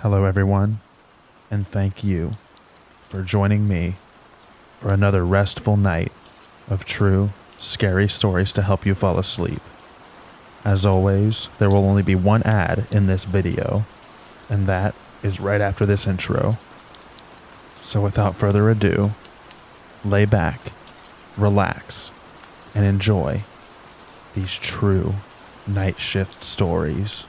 Hello, everyone, and thank you for joining me for another restful night of true, scary stories to help you fall asleep. As always, there will only be one ad in this video, and that is right after this intro. So without further ado, lay back, relax, and enjoy these true night shift stories.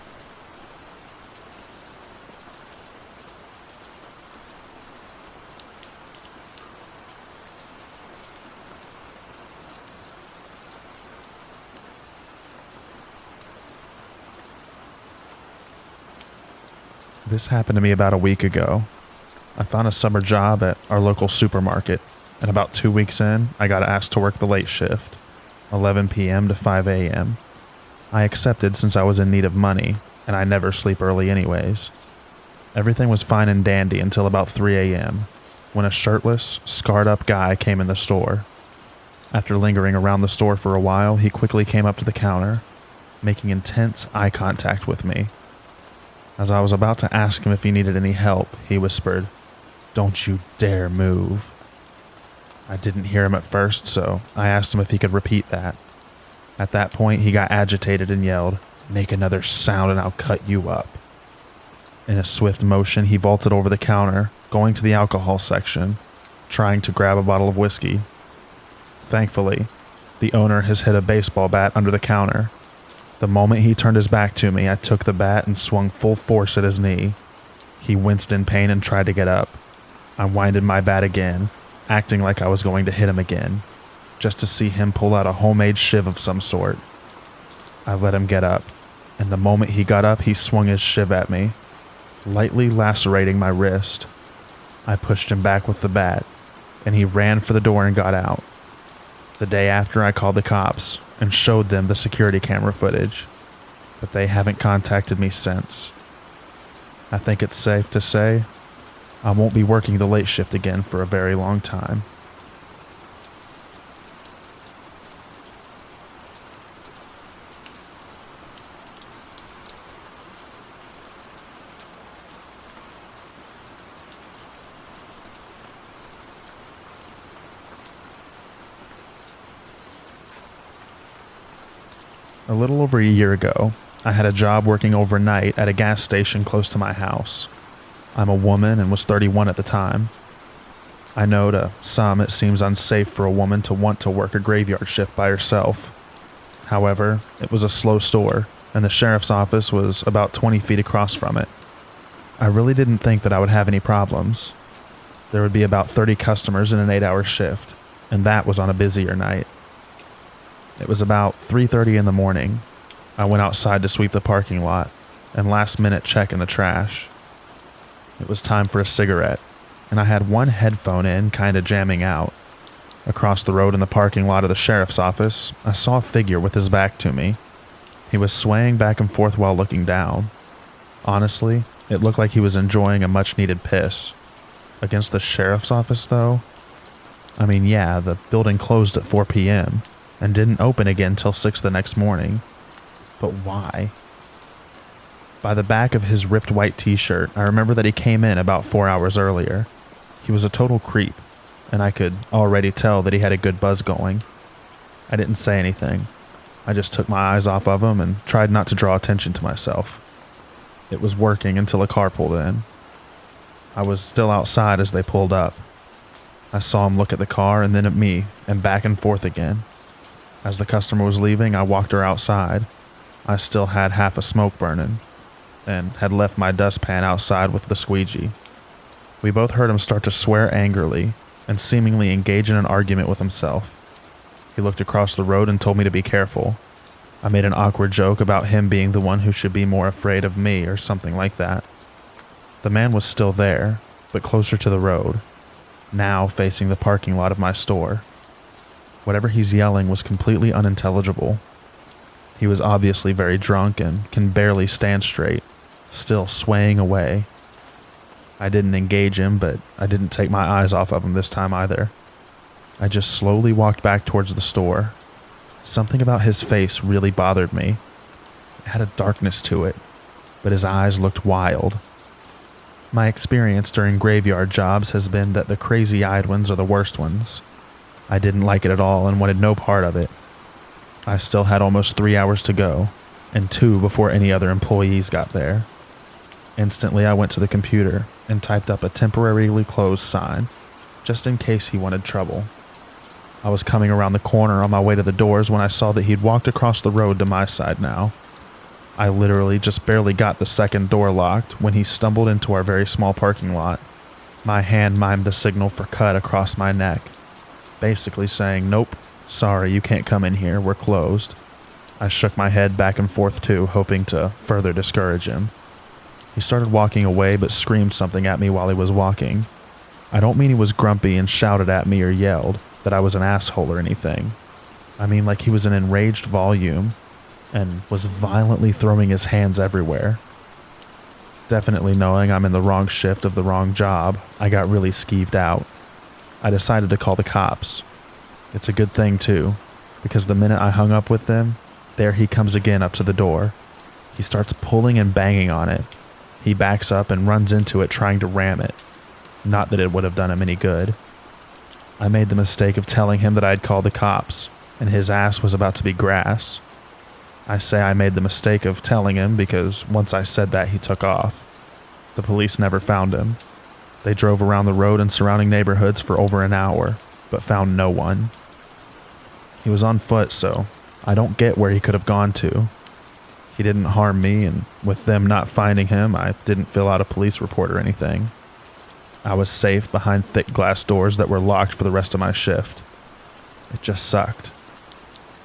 This happened to me about a week ago. I found a summer job at our local supermarket, and about 2 weeks in, I got asked to work the late shift, 11 p.m. to 5 a.m. I accepted since I was in need of money, and I never sleep early anyways. Everything was fine and dandy until about 3 a.m., when a shirtless, scarred-up guy came in the store. After lingering around the store for a while, he quickly came up to the counter, making intense eye contact with me. As I was about to ask him if he needed any help, he whispered, "Don't you dare move." I didn't hear him at first, so I asked him if he could repeat that. At that point, he got agitated and yelled, "Make another sound and I'll cut you up." In a swift motion, he vaulted over the counter, going to the alcohol section, trying to grab a bottle of whiskey. Thankfully, the owner has hid a baseball bat under the counter. The moment he turned his back to me, I took the bat and swung full force at his knee. He winced in pain and tried to get up. I winded my bat again, acting like I was going to hit him again, just to see him pull out a homemade shiv of some sort. I let him get up, and the moment he got up, he swung his shiv at me, lightly lacerating my wrist. I pushed him back with the bat, and he ran for the door and got out. The day after, I called the cops and showed them the security camera footage, but they haven't contacted me since. I think it's safe to say I won't be working the late shift again for a very long time. A little over a year ago, I had a job working overnight at a gas station close to my house. I'm a woman and was 31 at the time. I know to some it seems unsafe for a woman to want to work a graveyard shift by herself. However, it was a slow store, and the sheriff's office was about 20 feet across from it. I really didn't think that I would have any problems. There would be about 30 customers in an 8-hour shift, and that was on a busier night. It was about 3:30 in the morning. I went outside to sweep the parking lot and last minute check in the trash. It was time for a cigarette, and I had one headphone in, kinda jamming out. Across the road in the parking lot of the sheriff's office, I saw a figure with his back to me. He was swaying back and forth while looking down. Honestly, it looked like he was enjoying a much-needed piss. Against the sheriff's office, though? I mean, yeah, the building closed at 4 p.m., and didn't open again till 6 the next morning. But why? By the back of his ripped white t-shirt, I remember that he came in about 4 hours earlier. He was a total creep, and I could already tell that he had a good buzz going. I didn't say anything. I just took my eyes off of him and tried not to draw attention to myself. It was working until a car pulled in. I was still outside as they pulled up. I saw him look at the car and then at me, and back and forth again. As the customer was leaving, I walked her outside. I still had half a smoke burning, and had left my dustpan outside with the squeegee. We both heard him start to swear angrily, and seemingly engage in an argument with himself. He looked across the road and told me to be careful. I made an awkward joke about him being the one who should be more afraid of me or something like that. The man was still there, but closer to the road, now facing the parking lot of my store. Whatever he's yelling was completely unintelligible. He was obviously very drunk and can barely stand straight, still swaying away. I didn't engage him, but I didn't take my eyes off of him this time either. I just slowly walked back towards the store. Something about his face really bothered me. It had a darkness to it, but his eyes looked wild. My experience during graveyard jobs has been that the crazy-eyed ones are the worst ones. I didn't like it at all and wanted no part of it. I still had almost 3 hours to go, and 2 before any other employees got there. Instantly, I went to the computer and typed up a temporarily closed sign, just in case he wanted trouble. I was coming around the corner on my way to the doors when I saw that he'd walked across the road to my side now. I literally just barely got the second door locked when he stumbled into our very small parking lot. My hand mimed the signal for cut across my neck, basically saying, "Nope, sorry, you can't come in here, we're closed." I shook my head back and forth too, hoping to further discourage him. He started walking away but screamed something at me while he was walking. I don't mean he was grumpy and shouted at me or yelled that I was an asshole or anything. I mean like he was in enraged volume and was violently throwing his hands everywhere. Definitely knowing I'm in the wrong shift of the wrong job, I got really skeeved out. I decided to call the cops. It's a good thing too, because the minute I hung up with them, there he comes again up to the door. He starts pulling and banging on it. He backs up and runs into it trying to ram it. Not that it would have done him any good. I made the mistake of telling him that I'd called the cops, and his ass was about to be grass. I say I made the mistake of telling him because once I said that, he took off. The police never found him. They drove around the road and surrounding neighborhoods for over an hour, but found no one. He was on foot, so I don't get where he could have gone to. He didn't harm me, and with them not finding him, I didn't fill out a police report or anything. I was safe behind thick glass doors that were locked for the rest of my shift. It just sucked.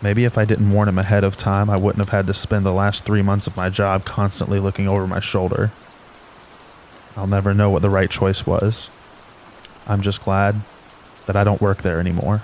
Maybe if I didn't warn him ahead of time, I wouldn't have had to spend the last 3 months of my job constantly looking over my shoulder. I'll never know what the right choice was. I'm just glad that I don't work there anymore.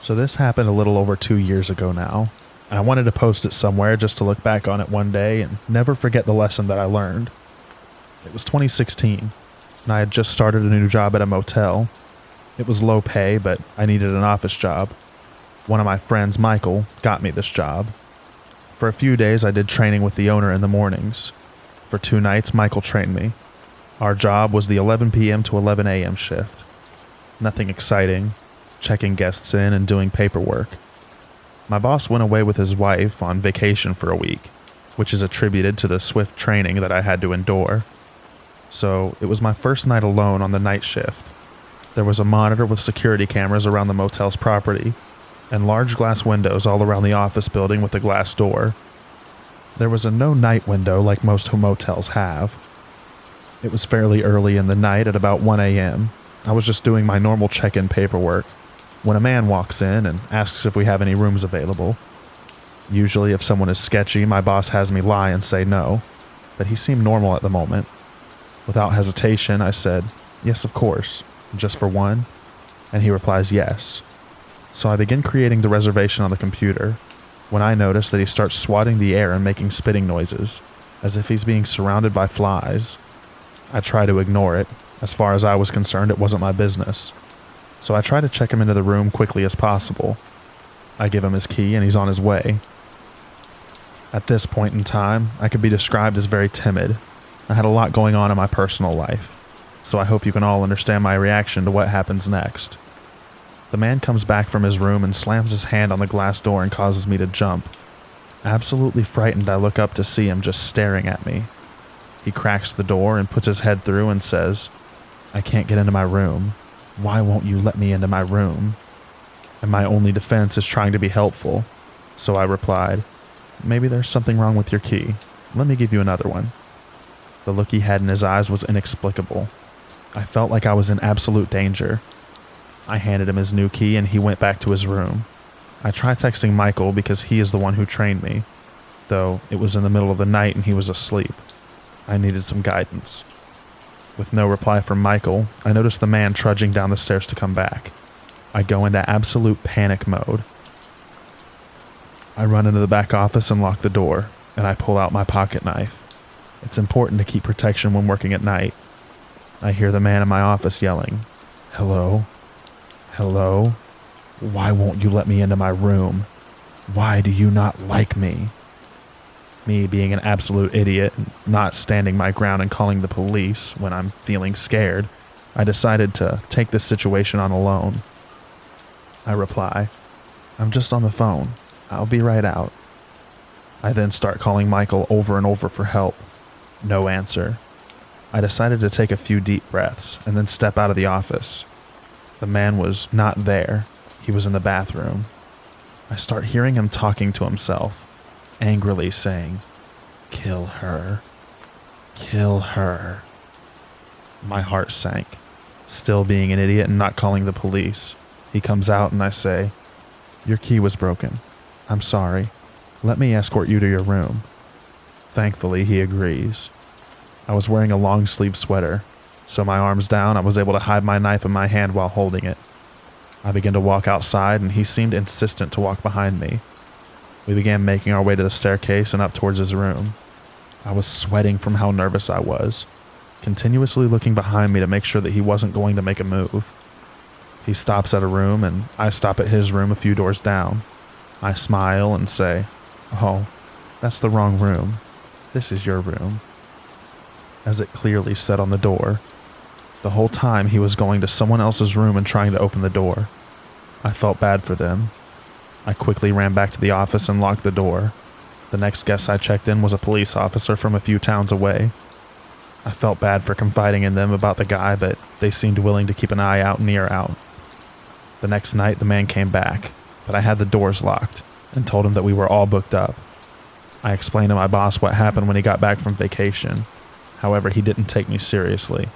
So this happened a little over 2 years ago now. I wanted to post it somewhere just to look back on it one day and never forget the lesson that I learned. It was 2016, and I had just started a new job at a motel. It was low pay, but I needed an office job. One of my friends, Michael, got me this job. For a few days, I did training with the owner in the mornings. For 2 nights, Michael trained me. Our job was the 11 p.m. to 11 a.m. shift. Nothing exciting. Checking guests in and doing paperwork. My boss went away with his wife on vacation for a week, which is attributed to the swift training that I had to endure. So it was my first night alone on the night shift. There was a monitor with security cameras around the motel's property, and large glass windows all around the office building with a glass door. There was a no night window like most motels have. It was fairly early in the night at about 1 a.m. I was just doing my normal check-in paperwork when a man walks in and asks if we have any rooms available. Usually if someone is sketchy, my boss has me lie and say no, but he seemed normal at the moment. Without hesitation, I said, "Yes, of course, just for one?" And he replies, "Yes." So I begin creating the reservation on the computer when I notice that he starts swatting the air and making spitting noises, as if he's being surrounded by flies. I try to ignore it. As far as I was concerned, it wasn't my business. So I try to check him into the room quickly as possible. I give him his key and he's on his way. At this point in time, I could be described as very timid. I had a lot going on in my personal life, so I hope you can all understand my reaction to what happens next. The man comes back from his room and slams his hand on the glass door and causes me to jump. Absolutely frightened, I look up to see him just staring at me. He cracks the door and puts his head through and says, "I can't get into my room. Why won't you let me into my room?" And my only defense is trying to be helpful. So I replied, "Maybe there's something wrong with your key. Let me give you another one." The look he had in his eyes was inexplicable. I felt like I was in absolute danger. I handed him his new key and he went back to his room. I tried texting Michael because he is the one who trained me, though it was in the middle of the night and he was asleep. I needed some guidance. With no reply from Michael, I noticed the man trudging down the stairs to come back. I go into absolute panic mode. I run into the back office and lock the door. and I pull out my pocket knife. It's important to keep protection when working at night. I hear the man in my office yelling, "Hello? Hello? Why won't you let me into my room? Why do you not like me?" Me being an absolute idiot and not standing my ground and calling the police when I'm feeling scared, I decided to take this situation on alone. I reply, "I'm just on the phone. I'll be right out." I then start calling Michael over and over for help. No answer. I decided to take a few deep breaths and then step out of the office. The man was not there. He was in the bathroom. I start hearing him talking to himself, angrily saying, "Kill her. Kill her." My heart sank. Still being an idiot and not calling the police. He comes out and I say, "Your key was broken. I'm sorry. Let me escort you to your room." Thankfully, he agrees. I was wearing a long sleeve sweater, so my arms down, I was able to hide my knife in my hand while holding it. I began to walk outside and he seemed insistent to walk behind me. We began making our way to the staircase and up towards his room. I was sweating from how nervous I was, continuously looking behind me to make sure that he wasn't going to make a move. He stops at a room and I stop at his room a few doors down. I smile and say, "Oh, that's the wrong room. This is your room," as it clearly said on the door. The whole time he was going to someone else's room and trying to open the door. I felt bad for them. I quickly ran back to the office and locked the door. The next guest I checked in was a police officer from a few towns away. I felt bad for confiding in them about the guy, but they seemed willing to keep an eye out and ear out. The next night the man came back, but I had the doors locked and told him that we were all booked up. I explained to my boss what happened when he got back from vacation. However, he didn't take me seriously.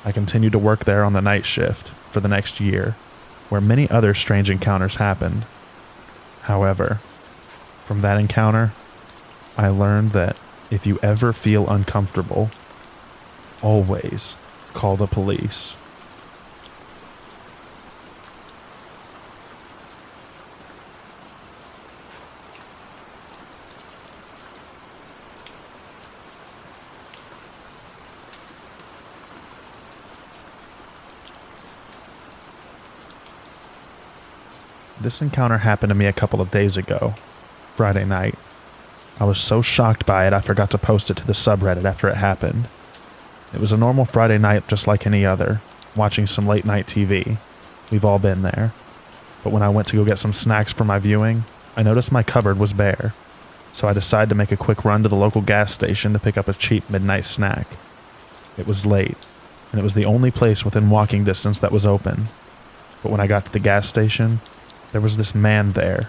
I continued to work there on the night shift for the next year, where many other strange encounters happened. However, from that encounter, I learned that if you ever feel uncomfortable, always call the police. This encounter happened to me a couple of days ago, Friday night. I was so shocked by it I forgot to post it to the subreddit after it happened. It was a normal Friday night just like any other, watching some late night TV. We've all been there. But when I went to go get some snacks for my viewing, I noticed my cupboard was bare. So I decided to make a quick run to the local gas station to pick up a cheap midnight snack. It was late, and it was the only place within walking distance that was open. But when I got to the gas station, there was this man there,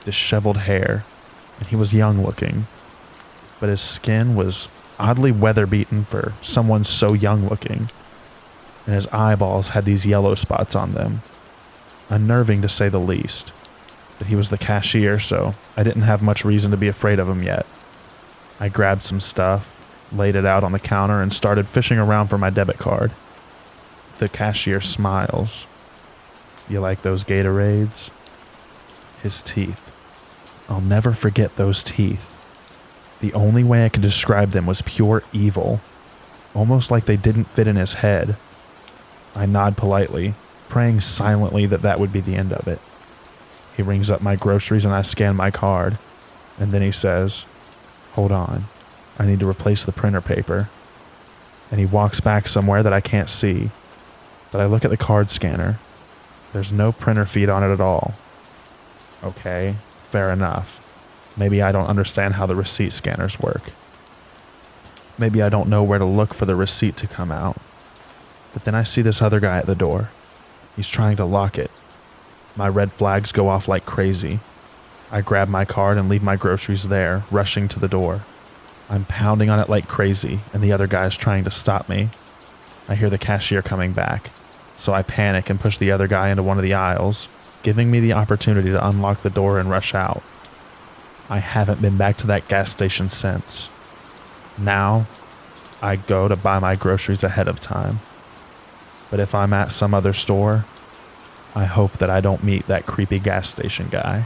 disheveled hair, and he was young looking, but his skin was oddly weather-beaten for someone so young looking, and his eyeballs had these yellow spots on them. Unnerving to say the least, but he was the cashier, so I didn't have much reason to be afraid of him yet. I grabbed some stuff, laid it out on the counter, and started fishing around for my debit card. The cashier smiles. "You like those Gatorades?" His teeth. I'll never forget those teeth. The only way I could describe them was pure evil, almost like they didn't fit in his head. I nod politely, praying silently that that would be the end of it. He rings up my groceries and I scan my card, and then he says, "Hold on, I need to replace the printer paper." And he walks back somewhere that I can't see, but I look at the card scanner. There's no printer feed on it at all. Okay, fair enough. Maybe I don't understand how the receipt scanners work. Maybe I don't know where to look for the receipt to come out. But then I see this other guy at the door. He's trying to lock it. My red flags go off like crazy. I grab my card and leave my groceries there, rushing to the door. I'm pounding on it like crazy, and the other guy is trying to stop me. I hear the cashier coming back, so I panic and push the other guy into one of the aisles, giving me the opportunity to unlock the door and rush out. I haven't been back to that gas station since. Now, I go to buy my groceries ahead of time. But if I'm at some other store, I hope that I don't meet that creepy gas station guy.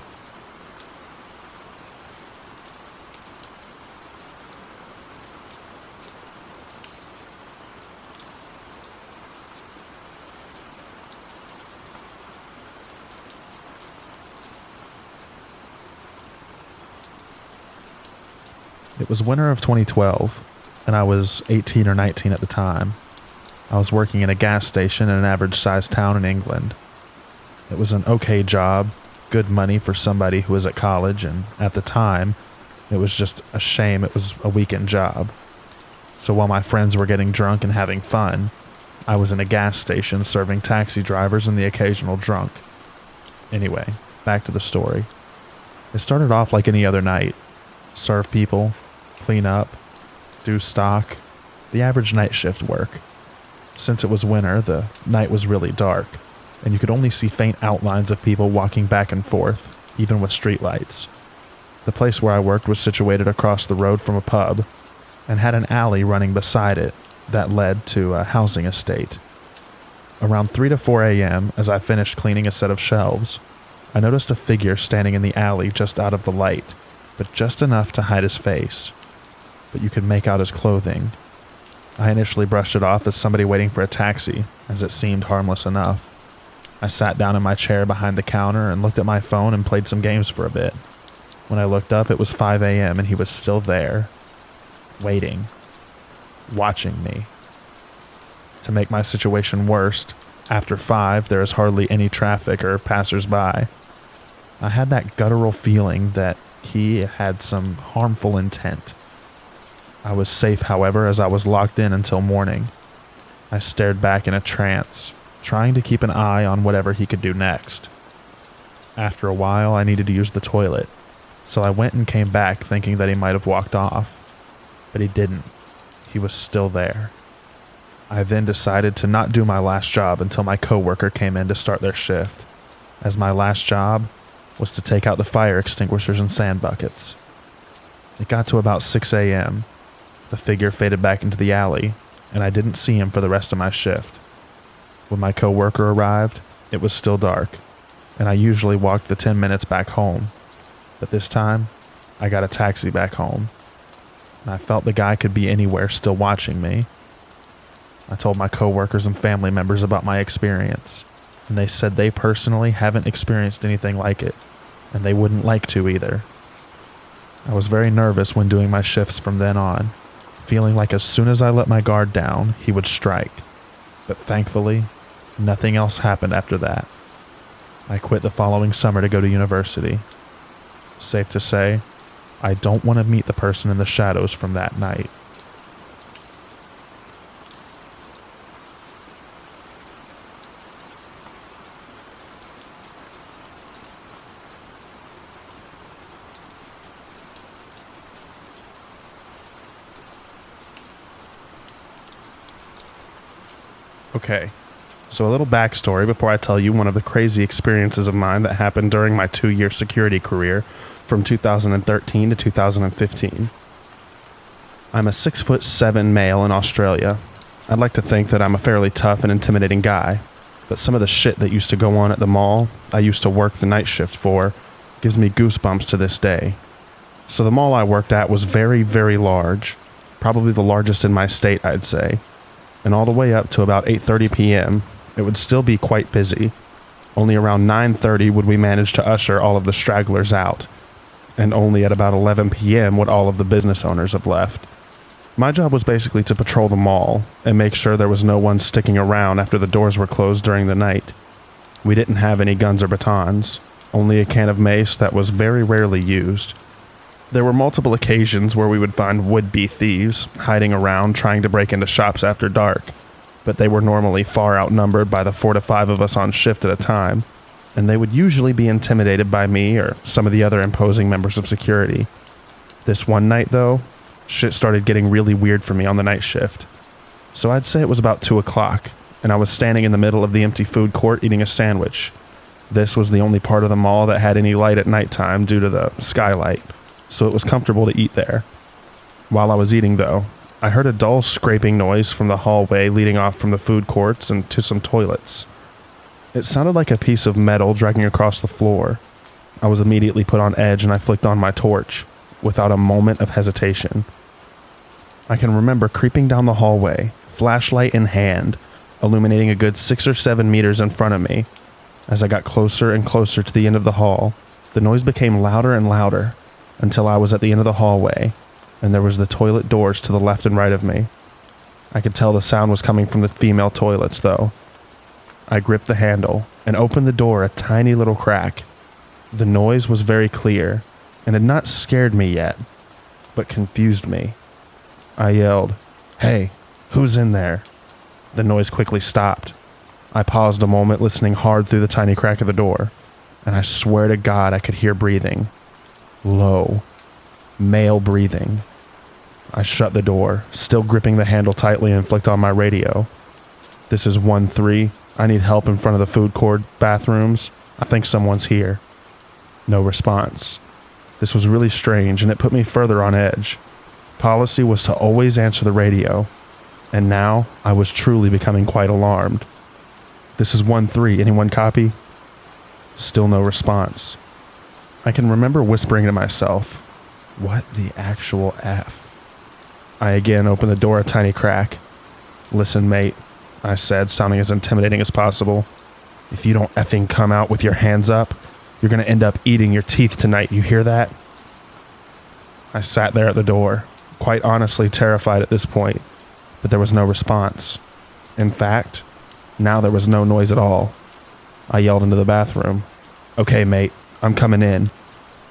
It was winter of 2012, and I was 18 or 19 at the time. I was working in a gas station in an average-sized town in England. It was an okay job, good money for somebody who was at college, and at the time, it was just a shame it was a weekend job. So while my friends were getting drunk and having fun, I was in a gas station serving taxi drivers and the occasional drunk. Anyway, back to the story. It started off like any other night. Serve people, clean up, do stock, the average night shift work. Since it was winter, the night was really dark, and you could only see faint outlines of people walking back and forth, even with streetlights. The place where I worked was situated across the road from a pub, and had an alley running beside it that led to a housing estate. Around 3 to 4 a.m., as I finished cleaning a set of shelves, I noticed a figure standing in the alley just out of the light, but just enough to hide his face. But you could make out his clothing. I initially brushed it off as somebody waiting for a taxi, as it seemed harmless enough. I sat down in my chair behind the counter and looked at my phone and played some games for a bit. When I looked up, it was 5 a.m. and he was still there, waiting, watching me. To make my situation worse, after 5, there is hardly any traffic or passers-by. I had that guttural feeling that he had some harmful intent. I was safe, however, as I was locked in until morning. I stared back in a trance, trying to keep an eye on whatever he could do next. After a while, I needed to use the toilet, so I went and came back thinking that he might have walked off. But he didn't. He was still there. I then decided to not do my last job until my coworker came in to start their shift, as my last job was to take out the fire extinguishers and sand buckets. It got to about 6 a.m. The figure faded back into the alley, and I didn't see him for the rest of my shift. When my coworker arrived, it was still dark, and I usually walked the 10 minutes back home. But this time, I got a taxi back home, and I felt the guy could be anywhere still watching me. I told my coworkers and family members about my experience, and they said they personally haven't experienced anything like it, and they wouldn't like to either. I was very nervous when doing my shifts from then on, feeling like as soon as I let my guard down, he would strike. But thankfully, nothing else happened after that. I quit the following summer to go to university. Safe to say, I don't want to meet the person in the shadows from that night. Okay, so a little backstory before I tell you one of the crazy experiences of mine that happened during my 2-year security career from 2013 to 2015. I'm a 6'7" male in Australia. I'd like to think that I'm a fairly tough and intimidating guy, but some of the shit that used to go on at the mall I used to work the night shift for gives me goosebumps to this day. So the mall I worked at was very, very large, probably the largest in my state, I'd say. And all the way up to about 8:30 p.m., it would still be quite busy. Only around 9:30 would we manage to usher all of the stragglers out, and only at about 11 p.m. would all of the business owners have left. My job was basically to patrol the mall and make sure there was no one sticking around after the doors were closed during the night. We didn't have any guns or batons, only a can of mace that was very rarely used. There were multiple occasions where we would find would-be thieves hiding around trying to break into shops after dark, but they were normally far outnumbered by the 4 to 5 of us on shift at a time, and they would usually be intimidated by me or some of the other imposing members of security. This one night, though, shit started getting really weird for me on the night shift. So I'd say it was about 2 o'clock, and I was standing in the middle of the empty food court eating a sandwich. This was the only part of the mall that had any light at nighttime due to the skylight, so it was comfortable to eat there. While I was eating, though, I heard a dull scraping noise from the hallway leading off from the food courts and to some toilets. It sounded like a piece of metal dragging across the floor. I was immediately put on edge and I flicked on my torch, without a moment of hesitation. I can remember creeping down the hallway, flashlight in hand, illuminating a good 6 or 7 meters in front of me. As I got closer and closer to the end of the hall, the noise became louder and louder, until I was at the end of the hallway, and there was the toilet doors to the left and right of me. I could tell the sound was coming from the female toilets, though. I gripped the handle and opened the door a tiny little crack. The noise was very clear and had not scared me yet, but confused me. I yelled, "Hey, who's in there?" The noise quickly stopped. I paused a moment, listening hard through the tiny crack of the door, and I swear to God I could hear breathing. Low, male breathing. I shut the door, still gripping the handle tightly, and flicked on my radio. "This is 1-3. I need help in front of the food court bathrooms. I think someone's here." No response. This was really strange, and it put me further on edge. Policy was to always answer the radio, and now I was truly becoming quite alarmed. "This is 1-3. Anyone copy?" Still no response. I can remember whispering to myself, "What the actual F?" I again opened the door a tiny crack. "Listen, mate," I said, sounding as intimidating as possible. "If you don't effing come out with your hands up, you're gonna end up eating your teeth tonight, you hear that?" I sat there at the door, quite honestly terrified at this point, but there was no response. In fact, now there was no noise at all. I yelled into the bathroom, "Okay, mate, I'm coming in.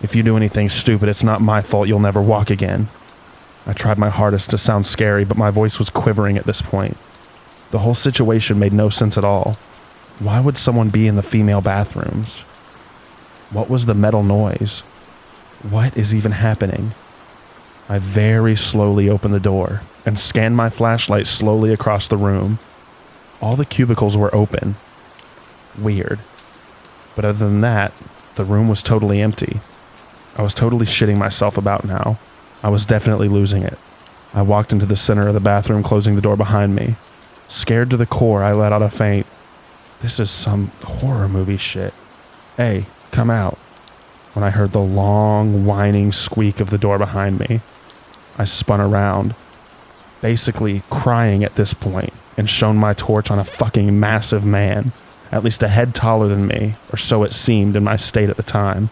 If you do anything stupid, it's not my fault. You'll never walk again." I tried my hardest to sound scary, but my voice was quivering at this point. The whole situation made no sense at all. Why would someone be in the female bathrooms? What was the metal noise? What is even happening? I very slowly opened the door and scanned my flashlight slowly across the room. All the cubicles were open. Weird. But other than that, the room was totally empty. I was totally shitting myself about now. I was definitely losing it. I walked into the center of the bathroom, closing the door behind me. Scared to the core, I let out a faint, "This is some horror movie shit. Hey, come out," when I heard the long, whining squeak of the door behind me. I spun around, basically crying at this point, and shone my torch on a fucking massive man, at least a head taller than me, or so it seemed in my state at the time.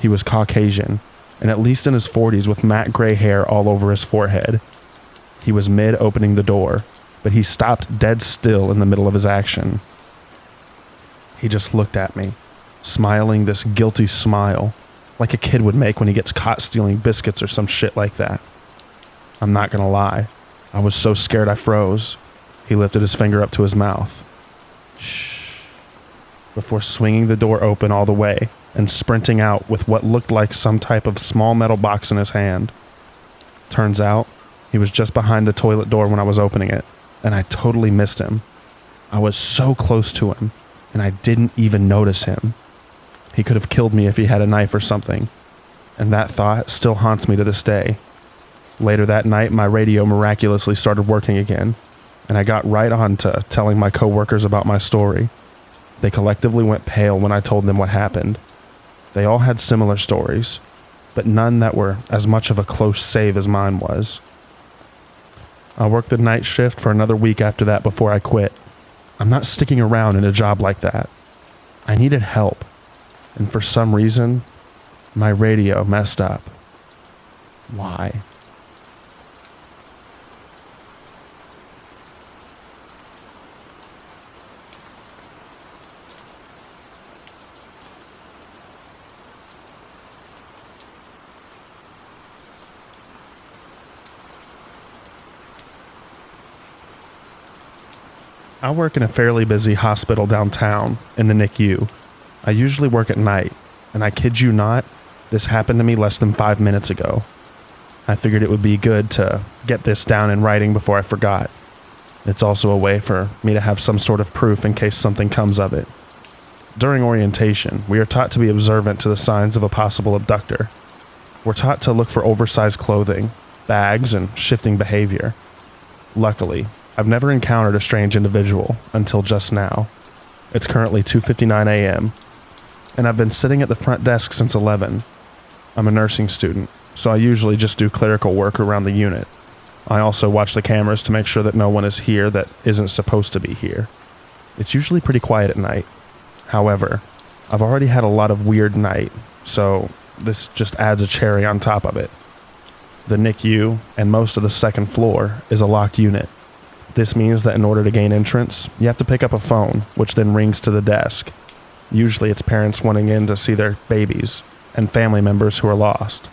He was Caucasian, and at least in his 40s with matte gray hair all over his forehead. He was mid-opening the door, but he stopped dead still in the middle of his action. He just looked at me, smiling this guilty smile, like a kid would make when he gets caught stealing biscuits or some shit like that. I'm not gonna lie, I was so scared I froze. He lifted his finger up to his mouth. Shh. Before swinging the door open all the way and sprinting out with what looked like some type of small metal box in his hand. Turns out, he was just behind the toilet door when I was opening it, and I totally missed him. I was so close to him, and I didn't even notice him. He could have killed me if he had a knife or something, and that thought still haunts me to this day. Later that night, my radio miraculously started working again, and I got right on to telling my coworkers about my story. They collectively went pale when I told them what happened. They all had similar stories, but none that were as much of a close save as mine was. I worked the night shift for another week after that before I quit. I'm not sticking around in a job like that. I needed help, and for some reason, my radio messed up. Why? I work in a fairly busy hospital downtown in the NICU. I usually work at night, and I kid you not, this happened to me less than 5 minutes ago. I figured it would be good to get this down in writing before I forgot. It's also a way for me to have some sort of proof in case something comes of it. During orientation, we are taught to be observant to the signs of a possible abductor. We're taught to look for oversized clothing, bags, and shifting behavior. Luckily, I've never encountered a strange individual until just now. It's currently 2:59 a.m., and I've been sitting at the front desk since 11. I'm a nursing student, so I usually just do clerical work around the unit. I also watch the cameras to make sure that no one is here that isn't supposed to be here. It's usually pretty quiet at night. However, I've already had a lot of weird night, so this just adds a cherry on top of it. The NICU and most of the second floor is a locked unit. This means that in order to gain entrance, you have to pick up a phone, which then rings to the desk. Usually it's parents wanting in to see their babies and family members who are lost.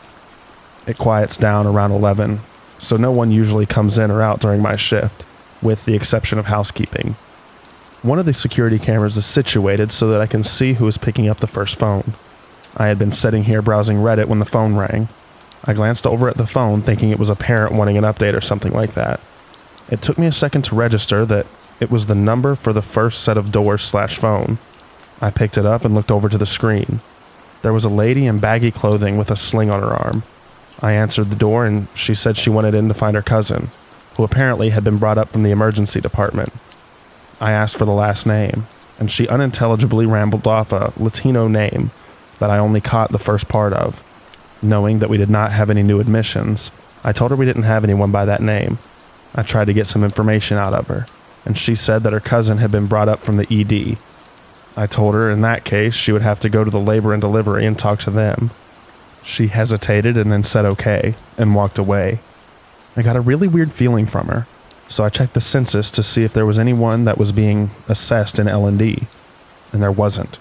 It quiets down around 11, so no one usually comes in or out during my shift, with the exception of housekeeping. One of the security cameras is situated so that I can see who is picking up the first phone. I had been sitting here browsing Reddit when the phone rang. I glanced over at the phone thinking it was a parent wanting an update or something like that. It took me a second to register that it was the number for the first set of doors/phone. I picked it up and looked over to the screen. There was a lady in baggy clothing with a sling on her arm. I answered the door and she said she wanted in to find her cousin, who apparently had been brought up from the emergency department. I asked for the last name, and she unintelligibly rambled off a Latino name that I only caught the first part of. Knowing that we did not have any new admissions, I told her we didn't have anyone by that name. I tried to get some information out of her, and she said that her cousin had been brought up from the ED. I told her in that case she would have to go to the labor and delivery and talk to them. She hesitated and then said okay, and walked away. I got a really weird feeling from her, so I checked the census to see if there was anyone that was being assessed in L&D, and there wasn't.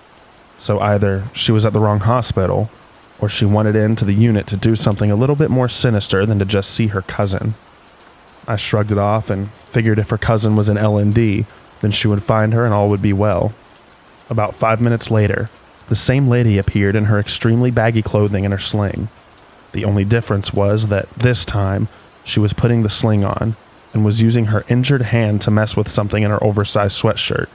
So either she was at the wrong hospital, or she wanted into the unit to do something a little bit more sinister than to just see her cousin. I shrugged it off and figured if her cousin was in L&D, then she would find her and all would be well. About 5 minutes later, the same lady appeared in her extremely baggy clothing and her sling. The only difference was that this time, she was putting the sling on and was using her injured hand to mess with something in her oversized sweatshirt.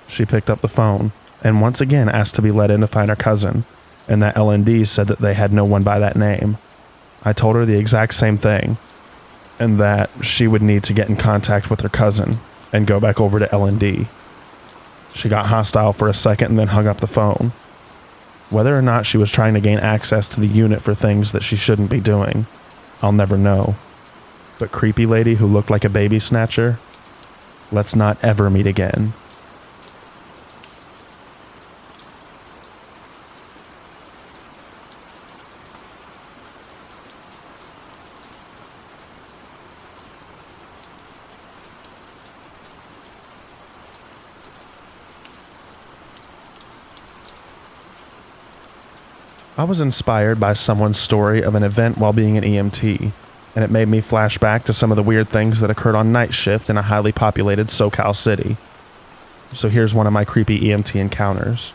She picked up the phone and once again asked to be let in to find her cousin, and that L&D said that they had no one by that name. I told her the exact same thing, and that she would need to get in contact with her cousin and go back over to L&D. She got hostile for a second and then hung up the phone. Whether or not she was trying to gain access to the unit for things that she shouldn't be doing, I'll never know. But creepy lady who looked like a baby snatcher, let's not ever meet again. I was inspired by someone's story of an event while being an EMT, and it made me flash back to some of the weird things that occurred on night shift in a highly populated SoCal city. So here's one of my creepy EMT encounters.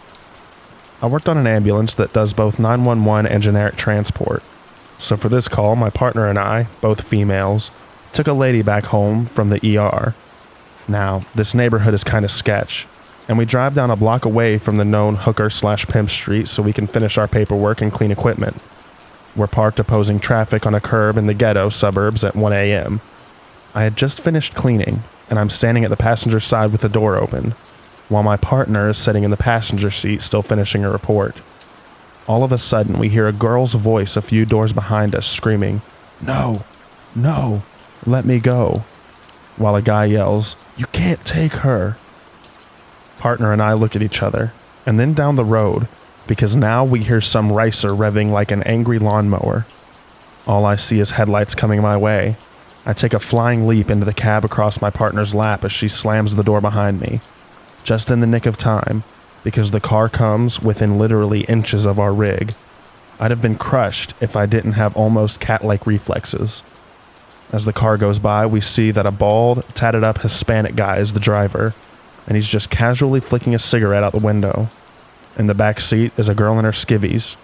I worked on an ambulance that does both 911 and generic transport. So for this call, my partner and I, both females, took a lady back home from the ER. Now, this neighborhood is kind of sketch, and we drive down a block away from the known hooker/pimp street so we can finish our paperwork and clean equipment. We're parked opposing traffic on a curb in the ghetto suburbs at 1 a.m. I had just finished cleaning, and I'm standing at the passenger side with the door open, while my partner is sitting in the passenger seat still finishing a report. All of a sudden, we hear a girl's voice a few doors behind us screaming, "No, no, let me go," while a guy yells, "You can't take her." Partner and I look at each other, and then down the road, because now we hear some ricer revving like an angry lawnmower. All I see is headlights coming my way. I take a flying leap into the cab across my partner's lap as she slams the door behind me. Just in the nick of time, because the car comes within literally inches of our rig. I'd have been crushed if I didn't have almost cat-like reflexes. As the car goes by, we see that a bald, tatted-up Hispanic guy is the driver, and he's just casually flicking a cigarette out the window. In the back seat is a girl in her skivvies,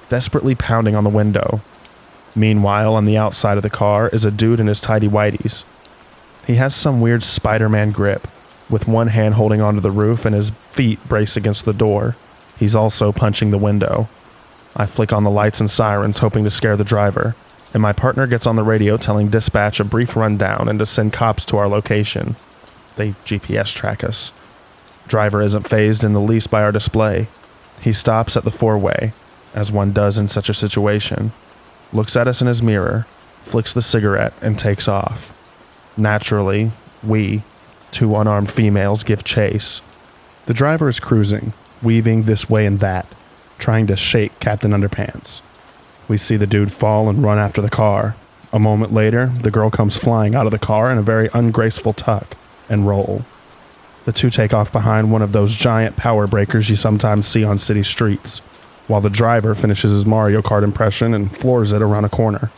desperately pounding on the window. Meanwhile, on the outside of the car is a dude in his tidy whities. He has some weird Spider-Man grip, with one hand holding onto the roof and his feet braced against the door. He's also punching the window. I flick on the lights and sirens, hoping to scare the driver, and my partner gets on the radio telling dispatch a brief rundown and to send cops to our location. They GPS track us. Driver isn't fazed in the least by our display. He stops at the four-way, as one does in such a situation, looks at us in his mirror, flicks the cigarette, and takes off. Naturally, we, two unarmed females, give chase. The driver is cruising, weaving this way and that, trying to shake Captain Underpants. We see the dude fall and run after the car, A moment later, the girl comes flying out of the car in a very ungraceful tuck and roll. The two take off behind one of those giant power breakers you sometimes see on city streets, while the driver finishes his Mario Kart impression and floors it around a corner.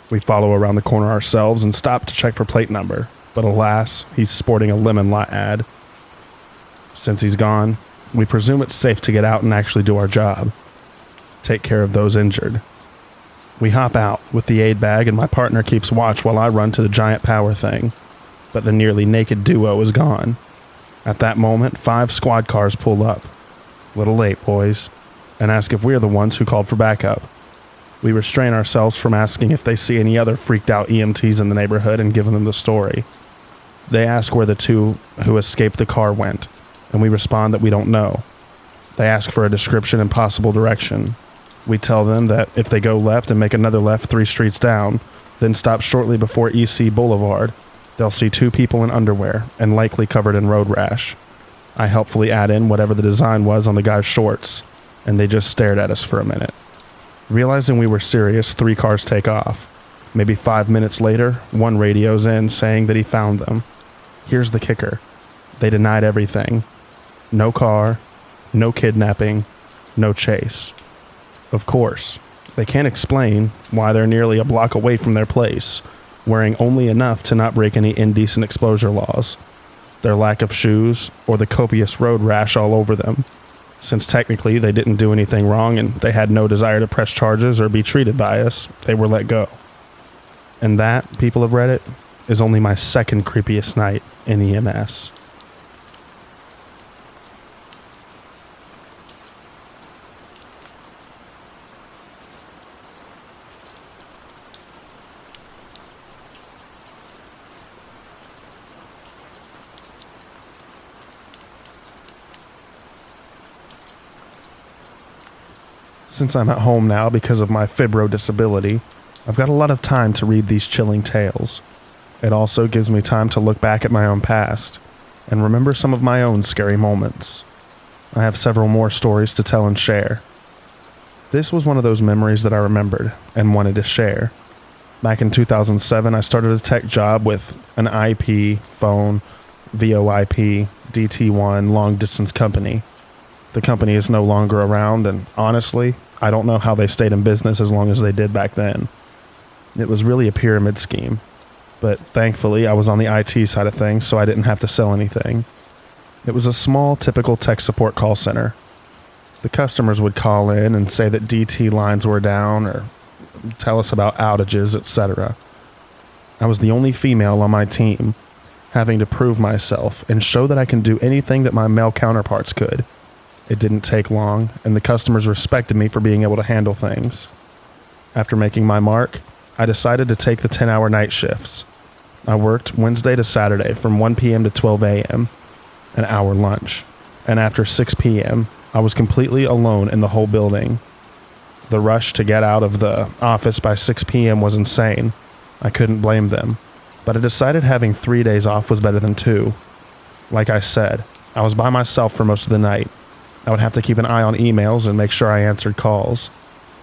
We follow around the corner ourselves and stop to check for plate number, but alas, he's sporting a lemon lot ad. Since he's gone, we presume it's safe to get out and actually do our job. Take care of those injured. We hop out with the aid bag and my partner keeps watch while I run to the giant power thing, but the nearly naked duo is gone. At that moment, 5 squad cars pull up. Little late, boys, and ask if we're the ones who called for backup. We restrain ourselves from asking if they see any other freaked out EMTs in the neighborhood and give them the story. They ask where the two who escaped the car went, and we respond that we don't know. They ask for a description and possible direction. We tell them that if they go left and make another left 3 streets down, then stop shortly before EC Boulevard, they'll see 2 people in underwear and likely covered in road rash. I helpfully add in whatever the design was on the guy's shorts, and they just stared at us for a minute. Realizing we were serious, 3 cars take off. Maybe 5 minutes later, one radios in saying that he found them. Here's the kicker. They denied everything. No car, no kidnapping, no chase. Of course, they can't explain why they're nearly a block away from their place, wearing only enough to not break any indecent exposure laws, their lack of shoes, or the copious road rash all over them. Since technically they didn't do anything wrong and they had no desire to press charges or be treated by us, they were let go. And that, people of Reddit, is only my second creepiest night in EMS. Since I'm at home now because of my fibro disability, I've got a lot of time to read these chilling tales. It also gives me time to look back at my own past and remember some of my own scary moments. I have several more stories to tell and share. This was one of those memories that I remembered and wanted to share. Back in 2007, I started a tech job with an IP, phone, VoIP, DT1 long-distance company. The company is no longer around, and honestly, I don't know how they stayed in business as long as they did back then. It was really a pyramid scheme, but thankfully I was on the IT side of things, so I didn't have to sell anything. It was a small, typical tech support call center. The customers would call in and say that DT lines were down or tell us about outages, etc. I was the only female on my team, having to prove myself and show that I can do anything that my male counterparts could. It didn't take long, and the customers respected me for being able to handle things. After making my mark, I decided to take the 10-hour night shifts. I worked Wednesday to Saturday from 1 p.m. to 12 a.m., an hour lunch, and after 6 p.m., I was completely alone in the whole building. The rush to get out of the office by 6 p.m. was insane. I couldn't blame them, but I decided having 3 days off was better than 2. Like I said, I was by myself for most of the night. I would have to keep an eye on emails and make sure I answered calls.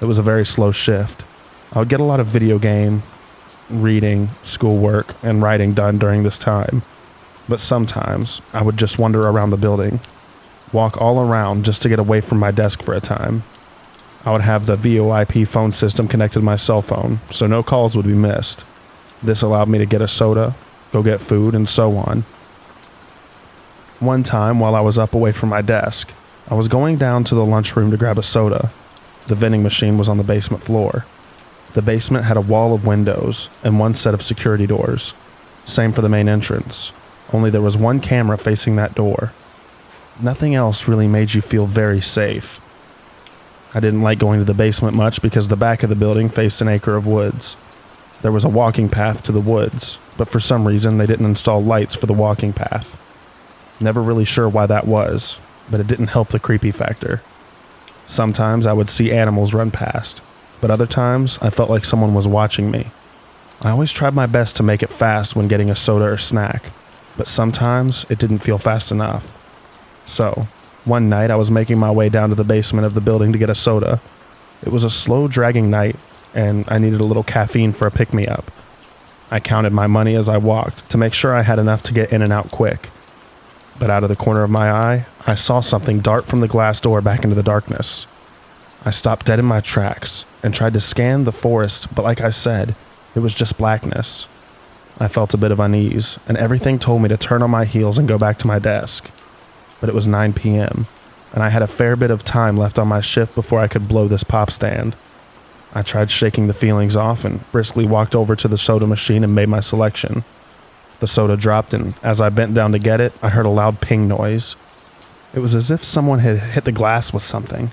It was a very slow shift. I would get a lot of video game, reading, schoolwork, and writing done during this time. But sometimes I would just wander around the building, walk all around just to get away from my desk for a time. I would have the VoIP phone system connected to my cell phone, so no calls would be missed. This allowed me to get a soda, go get food, and so on. One time, while I was up away from my desk, I was going down to the lunchroom to grab a soda. The vending machine was on the basement floor. The basement had a wall of windows and one set of security doors. Same for the main entrance, only there was one camera facing that door. Nothing else really made you feel very safe. I didn't like going to the basement much because the back of the building faced an acre of woods. There was a walking path to the woods, but for some reason they didn't install lights for the walking path. Never really sure why that was, but it didn't help the creepy factor. Sometimes I would see animals run past, but other times I felt like someone was watching me. I always tried my best to make it fast when getting a soda or snack, but sometimes it didn't feel fast enough. So, one night I was making my way down to the basement of the building to get a soda. It was a slow, dragging night, and I needed a little caffeine for a pick-me-up. I counted my money as I walked to make sure I had enough to get in and out quick. But out of the corner of my eye, I saw something dart from the glass door back into the darkness. I stopped dead in my tracks and tried to scan the forest, but like I said, it was just blackness. I felt a bit of unease, and everything told me to turn on my heels and go back to my desk. But it was 9 p.m., and I had a fair bit of time left on my shift before I could blow this pop stand. I tried shaking the feelings off and briskly walked over to the soda machine and made my selection. The soda dropped, and as I bent down to get it, I heard a loud ping noise. It was as if someone had hit the glass with something.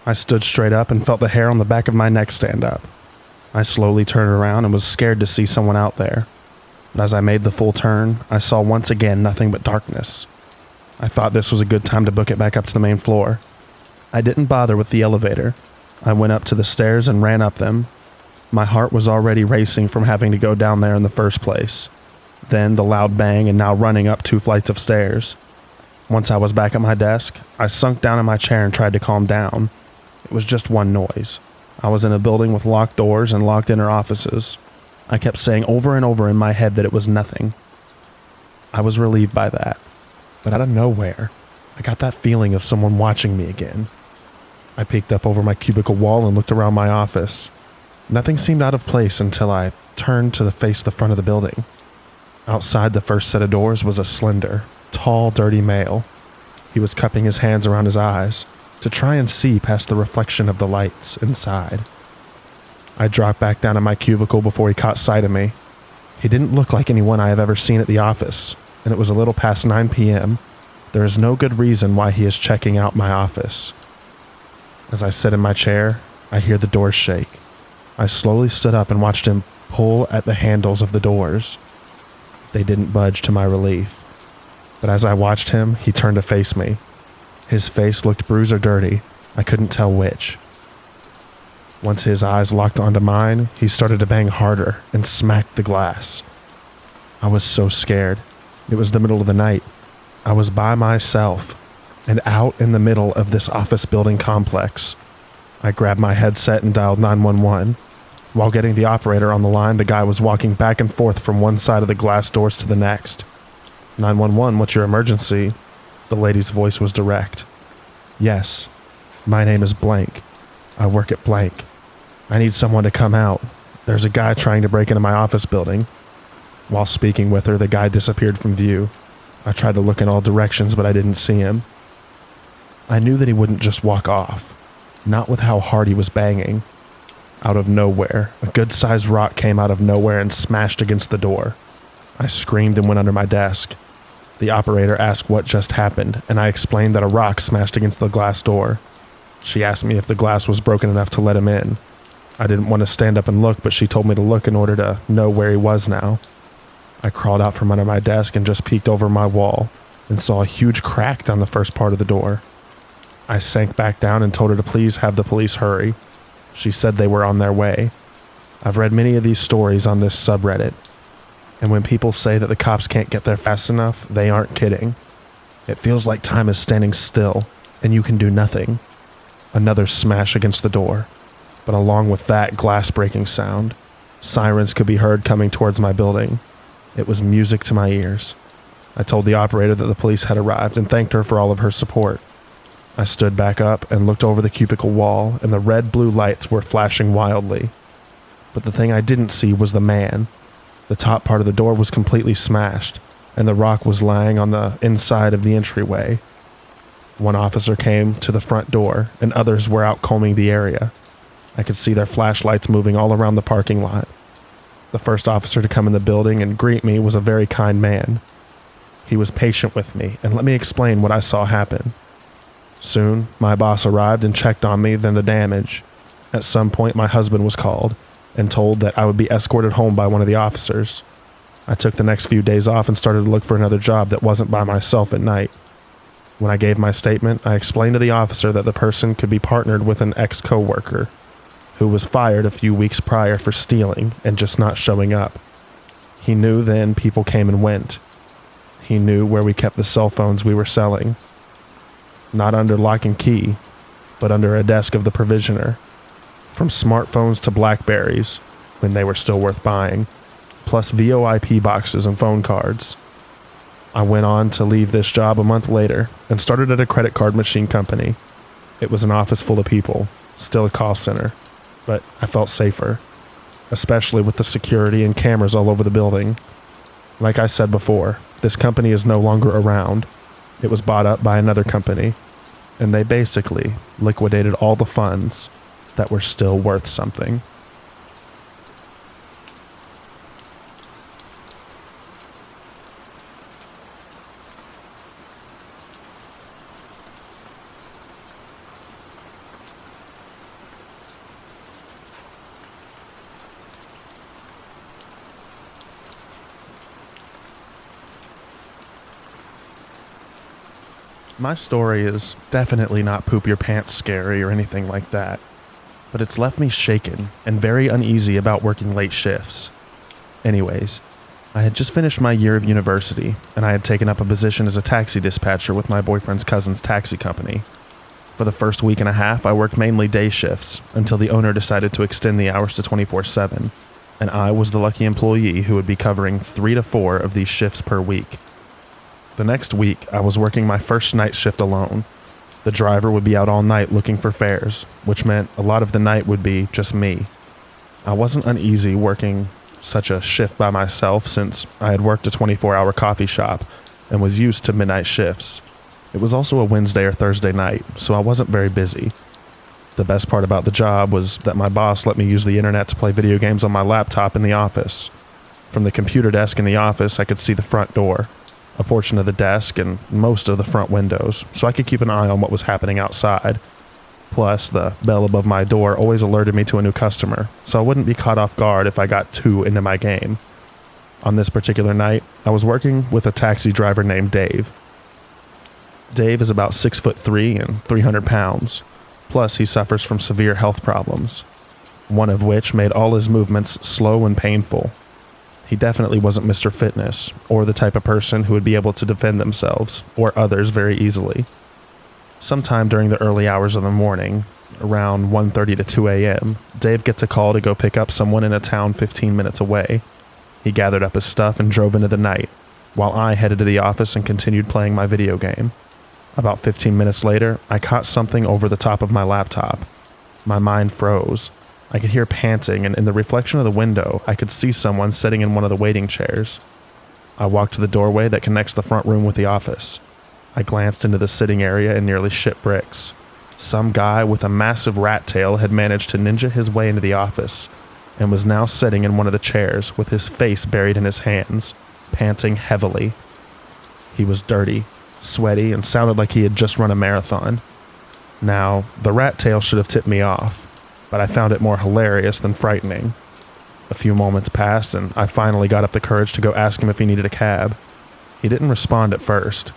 I stood straight up and felt the hair on the back of my neck stand up. I slowly turned around and was scared to see someone out there. But as I made the full turn, I saw once again nothing but darkness. I thought this was a good time to book it back up to the main floor. I didn't bother with the elevator. I went up to the stairs and ran up them. My heart was already racing from having to go down there in the first place. Then the loud bang and now running up 2 flights of stairs. Once I was back at my desk, I sunk down in my chair and tried to calm down. It was just one noise. I was in a building with locked doors and locked inner offices. I kept saying over and over in my head that it was nothing. I was relieved by that. But out of nowhere, I got that feeling of someone watching me again. I peeked up over my cubicle wall and looked around my office. Nothing seemed out of place until I turned to face the front of the building. Outside the first set of doors was a slender, tall, dirty male. He was cupping his hands around his eyes to try and see past the reflection of the lights inside. I dropped back down in my cubicle before he caught sight of me. He didn't look like anyone I have ever seen at the office, and it was a little past 9 p.m. There is no good reason why he is checking out my office. As I sit in my chair, I hear the doors shake. I slowly stood up and watched him pull at the handles of the doors. They didn't budge to my relief. But as I watched him, he turned to face me. His face looked bruised or dirty. I couldn't tell which. Once his eyes locked onto mine, he started to bang harder and smacked the glass. I was so scared. It was the middle of the night. I was by myself and out in the middle of this office building complex. I grabbed my headset and dialed 911. While getting the operator on the line, the guy was walking back and forth from one side of the glass doors to the next. 911, what's your emergency? The lady's voice was direct. Yes, my name is blank. I work at blank. I need someone to come out. There's a guy trying to break into my office building. While speaking with her, the guy disappeared from view. I tried to look in all directions, but I didn't see him. I knew that he wouldn't just walk off, not with how hard he was banging. Out of nowhere, a good-sized rock came out of nowhere and smashed against the door. I screamed and went under my desk. The operator asked what just happened, and I explained that a rock smashed against the glass door. She asked me if the glass was broken enough to let him in. I didn't want to stand up and look, but she told me to look in order to know where he was now. I crawled out from under my desk and just peeked over my wall and saw a huge crack down the first part of the door. I sank back down and told her to please have the police hurry. She said they were on their way. I've read many of these stories on this subreddit, and when people say that the cops can't get there fast enough, they aren't kidding. It feels like time is standing still, and you can do nothing. Another smash against the door, but along with that glass-breaking sound, sirens could be heard coming towards my building. It was music to my ears. I told the operator that the police had arrived and thanked her for all of her support. I stood back up and looked over the cubicle wall, and the red-blue lights were flashing wildly. But the thing I didn't see was the man. The top part of the door was completely smashed, and the rock was lying on the inside of the entryway. One officer came to the front door, and others were out combing the area. I could see their flashlights moving all around the parking lot. The first officer to come in the building and greet me was a very kind man. He was patient with me and let me explain what I saw happen. Soon, my boss arrived and checked on me, then the damage. At some point, my husband was called and told that I would be escorted home by one of the officers. I took the next few days off and started to look for another job that wasn't by myself at night. When I gave my statement, I explained to the officer that the person could be partnered with an ex-coworker who was fired a few weeks prior for stealing and just not showing up. He knew then people came and went. He knew where we kept the cell phones we were selling. Not under lock and key, but under a desk of the provisioner. from smartphones to Blackberries, when they were still worth buying, plus VoIP boxes and phone cards. I went on to leave this job a month later and started at a credit card machine company. It was an office full of people, still a call center, but I felt safer, especially with the security and cameras all over the building. Like I said before, this company is no longer around. It was bought up by another company, and they basically liquidated all the funds that were still worth something. My story is definitely not poop your pants scary or anything like that, but it's left me shaken and very uneasy about working late shifts. Anyways, I had just finished my year of university and I had taken up a position as a taxi dispatcher with my boyfriend's cousin's taxi company. For the first week and a half, I worked mainly day shifts until the owner decided to extend the hours to 24/7, and I was the lucky employee who would be covering 3 to 4 of these shifts per week. The next week, I was working my first night shift alone. The driver would be out all night looking for fares, which meant a lot of the night would be just me. I wasn't uneasy working such a shift by myself since I had worked a 24-hour coffee shop and was used to midnight shifts. It was also a Wednesday or Thursday night, so I wasn't very busy. The best part about the job was that my boss let me use the internet to play video games on my laptop in the office. From the computer desk in the office, I could see the front door, a portion of the desk, and most of the front windows, so I could keep an eye on what was happening outside. Plus, the bell above my door always alerted me to a new customer, so I wouldn't be caught off guard if I got too into my game. On this particular night, I was working with a taxi driver named Dave. Dave is about 6'3" and 300 pounds, plus he suffers from severe health problems, one of which made all his movements slow and painful. He definitely wasn't Mr. Fitness, or the type of person who would be able to defend themselves, or others very easily. Sometime during the early hours of the morning, around 1:30 to 2 a.m., Dave gets a call to go pick up someone in a town 15 minutes away. He gathered up his stuff and drove into the night, while I headed to the office and continued playing my video game. About 15 minutes later, I caught something over the top of my laptop. My mind froze. I could hear panting, and in the reflection of the window, I could see someone sitting in one of the waiting chairs. I walked to the doorway that connects the front room with the office. I glanced into the sitting area and nearly shit bricks. Some guy with a massive rat tail had managed to ninja his way into the office, and was now sitting in one of the chairs with his face buried in his hands, panting heavily. He was dirty, sweaty, and sounded like he had just run a marathon. Now, the rat tail should have tipped me off, but I found it more hilarious than frightening. A few moments passed, and I finally got up the courage to go ask him if he needed a cab. He didn't respond at first.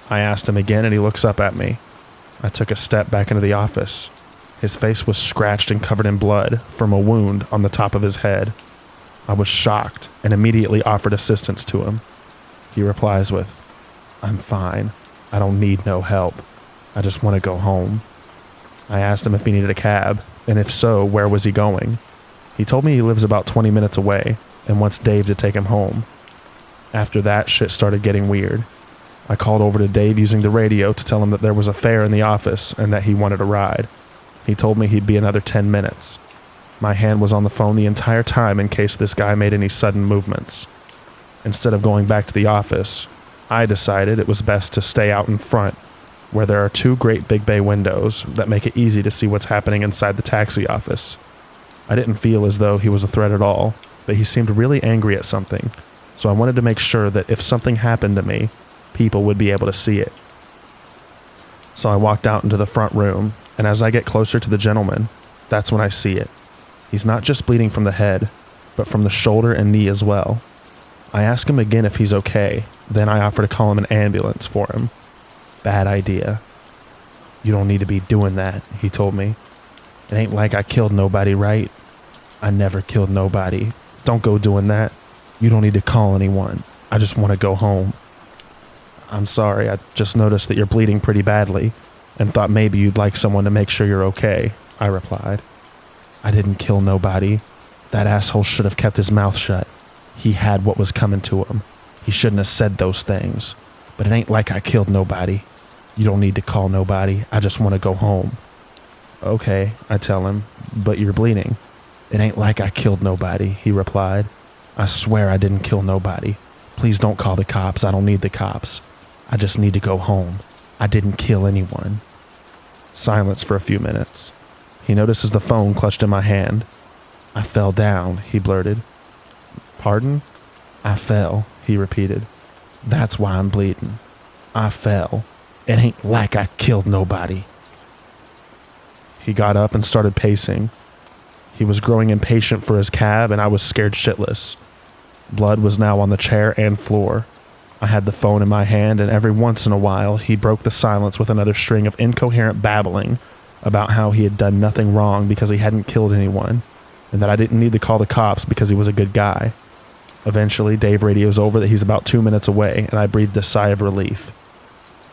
I asked him again, and he looks up at me. I took a step back into the office. His face was scratched and covered in blood from a wound on the top of his head. I was shocked and immediately offered assistance to him. He replies with, "I'm fine. I don't need no help. I just want to go home." I asked him if he needed a cab, and if so, where was he going? He told me he lives about 20 minutes away and wants Dave to take him home. After that, shit started getting weird. I called over to Dave using the radio to tell him that there was a fare in the office and that he wanted a ride. He told me he'd be another 10 minutes. My hand was on the phone the entire time in case this guy made any sudden movements. Instead of going back to the office, I decided it was best to stay out in front, where there are 2 great big bay windows that make it easy to see what's happening inside the taxi office. I didn't feel as though he was a threat at all, but he seemed really angry at something, so I wanted to make sure that if something happened to me, people would be able to see it. So I walked out into the front room, and as I get closer to the gentleman, that's when I see it. He's not just bleeding from the head, but from the shoulder and knee as well. I ask him again if he's okay, then I offer to call him an ambulance for him. Bad idea. "You don't need to be doing that," he told me. "It ain't like I killed nobody, right?" "I never killed nobody. Don't go doing that. You don't need to call anyone. I just want to go home." "I'm sorry, I just noticed that you're bleeding pretty badly and thought maybe you'd like someone to make sure you're okay," I replied. I didn't kill nobody. That asshole should have kept his mouth shut. He had what was coming to him. He shouldn't have said those things. But it ain't like I killed nobody. You don't need to call nobody. I just want to go home. Okay, I tell him, but you're bleeding. It ain't like I killed nobody, he replied. I swear I didn't kill nobody. Please don't call the cops. I don't need the cops. I just need to go home. I didn't kill anyone. Silence for a few minutes. He notices the phone clutched in my hand. I fell down, he blurted. Pardon? I fell, he repeated. That's why I'm bleeding. I fell. It ain't like I killed nobody. He got up and started pacing. He was growing impatient for his cab, and I was scared shitless. Blood was now on the chair and floor. I had the phone in my hand, and every once in a while, he broke the silence with another string of incoherent babbling about how he had done nothing wrong because he hadn't killed anyone, and that I didn't need to call the cops because he was a good guy. Eventually, Dave radios over that he's about 2 minutes away, and I breathed a sigh of relief.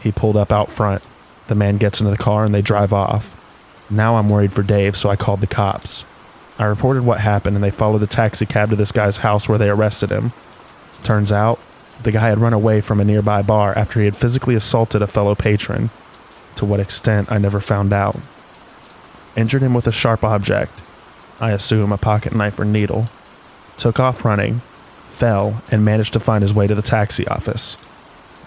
He pulled up out front. The man gets into the car, and they drive off. Now I'm worried for Dave, so I called the cops. I reported what happened, and they followed the taxi cab to this guy's house where they arrested him. Turns out, the guy had run away from a nearby bar after he had physically assaulted a fellow patron. To what extent, I never found out. Injured him with a sharp object, I assume a pocket knife or needle. Took off running, fell, and managed to find his way to the taxi office.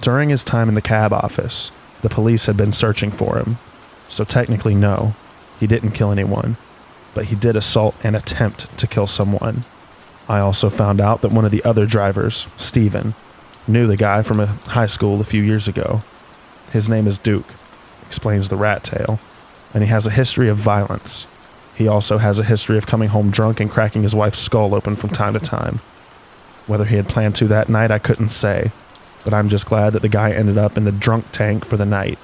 During his time in the cab office, the police had been searching for him. So technically no, he didn't kill anyone. But he did assault and attempt to kill someone. I also found out that one of the other drivers, Steven, knew the guy from a high school a few years ago. His name is Duke, explains the rat tail, and he has a history of violence. He also has a history of coming home drunk and cracking his wife's skull open from time to time. Whether he had planned to that night, I couldn't say, but I'm just glad that the guy ended up in the drunk tank for the night.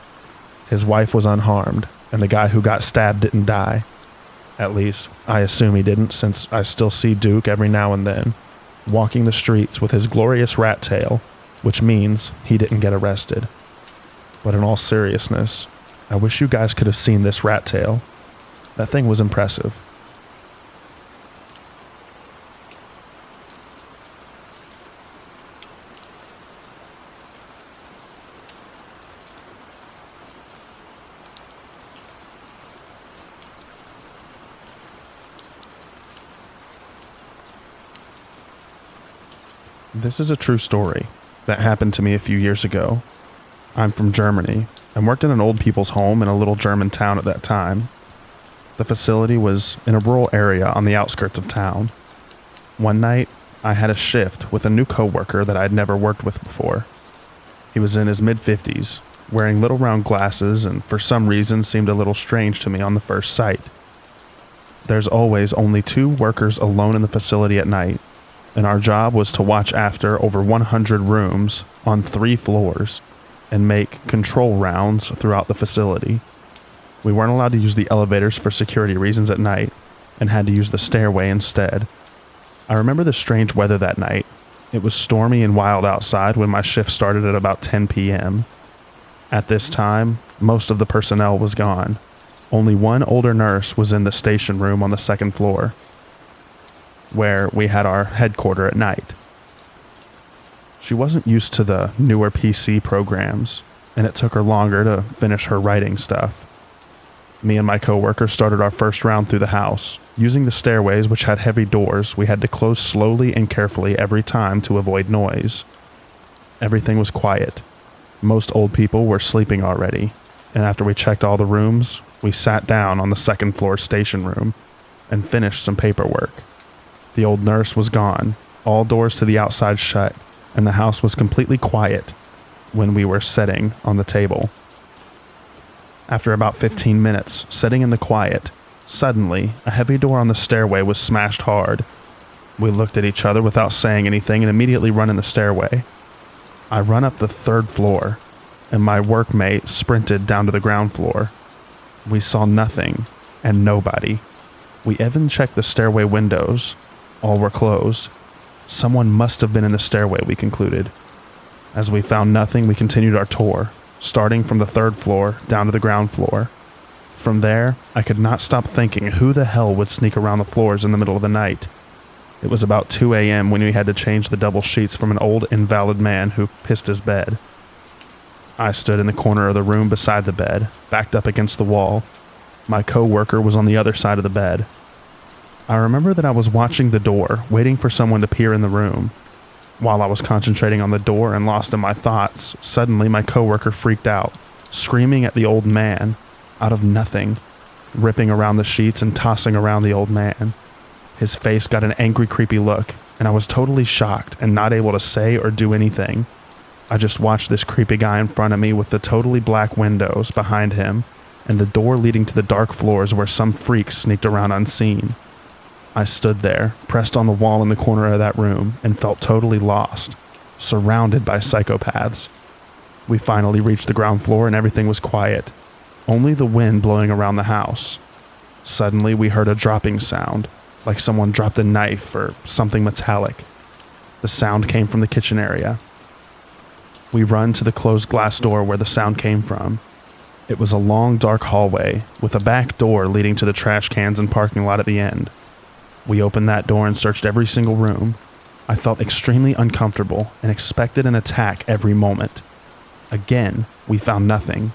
His wife was unharmed, and the guy who got stabbed didn't die. At least, I assume he didn't, since I still see Duke every now and then, walking the streets with his glorious rat tail, which means he didn't get arrested. But in all seriousness, I wish you guys could have seen this rat tail. That thing was impressive. This is a true story that happened to me a few years ago. I'm from Germany and worked in an old people's home in a little German town at that time. The facility was in a rural area on the outskirts of town. One night, I had a shift with a new coworker that I'd never worked with before. He was in his mid-50s, wearing little round glasses, and for some reason seemed a little strange to me on the first sight. There's always only 2 workers alone in the facility at night, and our job was to watch after over 100 rooms on 3 floors and make control rounds throughout the facility. We weren't allowed to use the elevators for security reasons at night and had to use the stairway instead. I remember the strange weather that night. It was stormy and wild outside when my shift started at about 10 p.m. At this time, most of the personnel was gone. Only one older nurse was in the station room on the 2nd floor, where we had our headquarters at night. She wasn't used to the newer PC programs, and it took her longer to finish her writing stuff. Me and my coworker started our first round through the house. Using the stairways, which had heavy doors, we had to close slowly and carefully every time to avoid noise. Everything was quiet. Most old people were sleeping already, and after we checked all the rooms, we sat down on the 2nd floor station room and finished some paperwork. The old nurse was gone, all doors to the outside shut, and the house was completely quiet when we were sitting on the table. After about 15 minutes, sitting in the quiet, suddenly a heavy door on the stairway was smashed hard. We looked at each other without saying anything and immediately run in the stairway. I run up the 3rd floor, and my workmate sprinted down to the ground floor. We saw nothing and nobody. We even checked the stairway windows. All were closed. Someone must have been in the stairway, we concluded. As we found nothing, we continued our tour, starting from the 3rd floor down to the ground floor. From there, I could not stop thinking who the hell would sneak around the floors in the middle of the night. It was about 2 a.m. when we had to change the double sheets from an old invalid man who pissed his bed. I stood in the corner of the room beside the bed, backed up against the wall. My co-worker was on the other side of the bed. I remember that I was watching the door, waiting for someone to peer in the room. While I was concentrating on the door and lost in my thoughts, suddenly my co-worker freaked out, screaming at the old man, out of nothing, ripping around the sheets and tossing around the old man. His face got an angry, creepy look, and I was totally shocked and not able to say or do anything. I just watched this creepy guy in front of me with the totally black windows behind him and the door leading to the dark floors where some freak sneaked around unseen. I stood there, pressed on the wall in the corner of that room, and felt totally lost, surrounded by psychopaths. We finally reached the ground floor and everything was quiet, only the wind blowing around the house. Suddenly we heard a dropping sound, like someone dropped a knife or something metallic. The sound came from the kitchen area. We run to the closed glass door where the sound came from. It was a long, dark hallway with a back door leading to the trash cans and parking lot at the end. We opened that door and searched every single room. I felt extremely uncomfortable and expected an attack every moment. Again, we found nothing.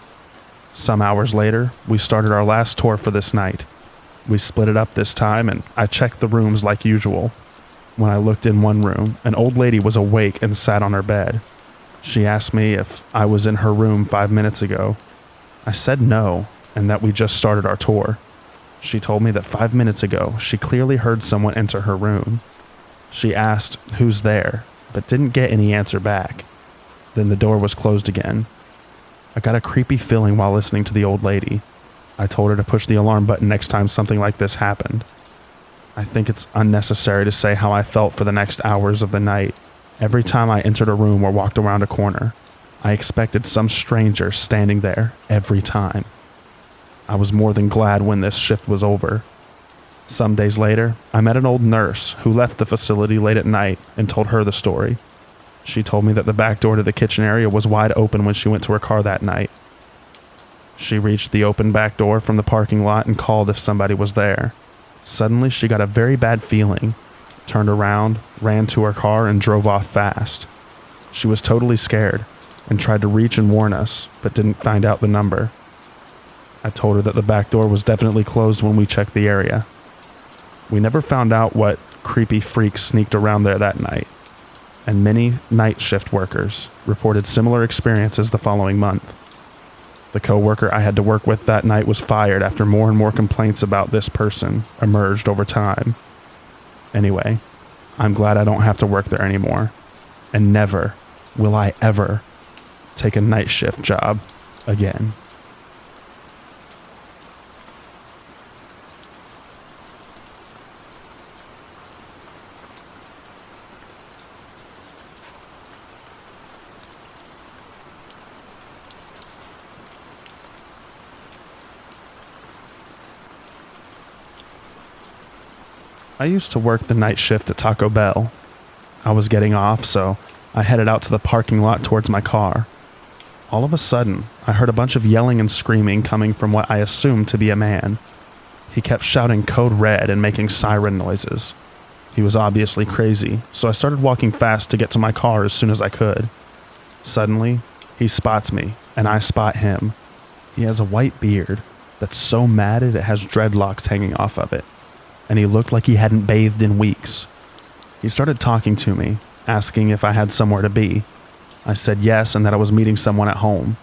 Some hours later, we started our last tour for this night. We split it up this time and I checked the rooms like usual. When I looked in one room, an old lady was awake and sat on her bed. She asked me if I was in her room 5 minutes ago. I said no, and that we just started our tour. She told me that 5 minutes ago, she clearly heard someone enter her room. She asked, "Who's there?" but didn't get any answer back. Then the door was closed again. I got a creepy feeling while listening to the old lady. I told her to push the alarm button next time something like this happened. I think it's unnecessary to say how I felt for the next hours of the night. Every time I entered a room or walked around a corner, I expected some stranger standing there every time. I was more than glad when this shift was over. Some days later, I met an old nurse who left the facility late at night and told her the story. She told me that the back door to the kitchen area was wide open when she went to her car that night. She reached the open back door from the parking lot and called if somebody was there. Suddenly, she got a very bad feeling, turned around, ran to her car, and drove off fast. She was totally scared and tried to reach and warn us, but didn't find out the number. I told her that the back door was definitely closed when we checked the area. We never found out what creepy freaks sneaked around there that night, and many night shift workers reported similar experiences the following month. The co-worker I had to work with that night was fired after more and more complaints about this person emerged over time. Anyway, I'm glad I don't have to work there anymore, and never will I ever take a night shift job again. I used to work the night shift at Taco Bell. I was getting off, so I headed out to the parking lot towards my car. All of a sudden, I heard a bunch of yelling and screaming coming from what I assumed to be a man. He kept shouting code red and making siren noises. He was obviously crazy, so I started walking fast to get to my car as soon as I could. Suddenly, he spots me, and I spot him. He has a white beard that's so matted it has dreadlocks hanging off of it, and he looked like he hadn't bathed in weeks. He started talking to me, asking if I had somewhere to be. I said yes and that I was meeting someone at home.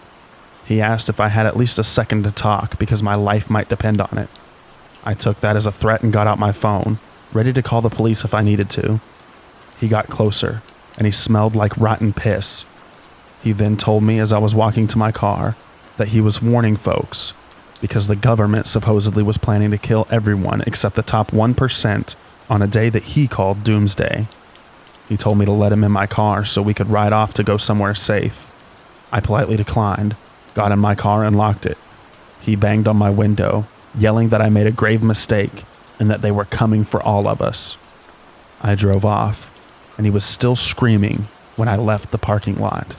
He asked if I had at least a second to talk because my life might depend on it. I took that as a threat and got out my phone, ready to call the police if I needed to. He got closer, and he smelled like rotten piss. He then told me as I was walking to my car that he was warning folks because the government supposedly was planning to kill everyone except the top 1% on a day that he called Doomsday. He told me to let him in my car so we could ride off to go somewhere safe. I politely declined, got in my car and locked it. He banged on my window, yelling that I made a grave mistake and that they were coming for all of us. I drove off, and he was still screaming when I left the parking lot.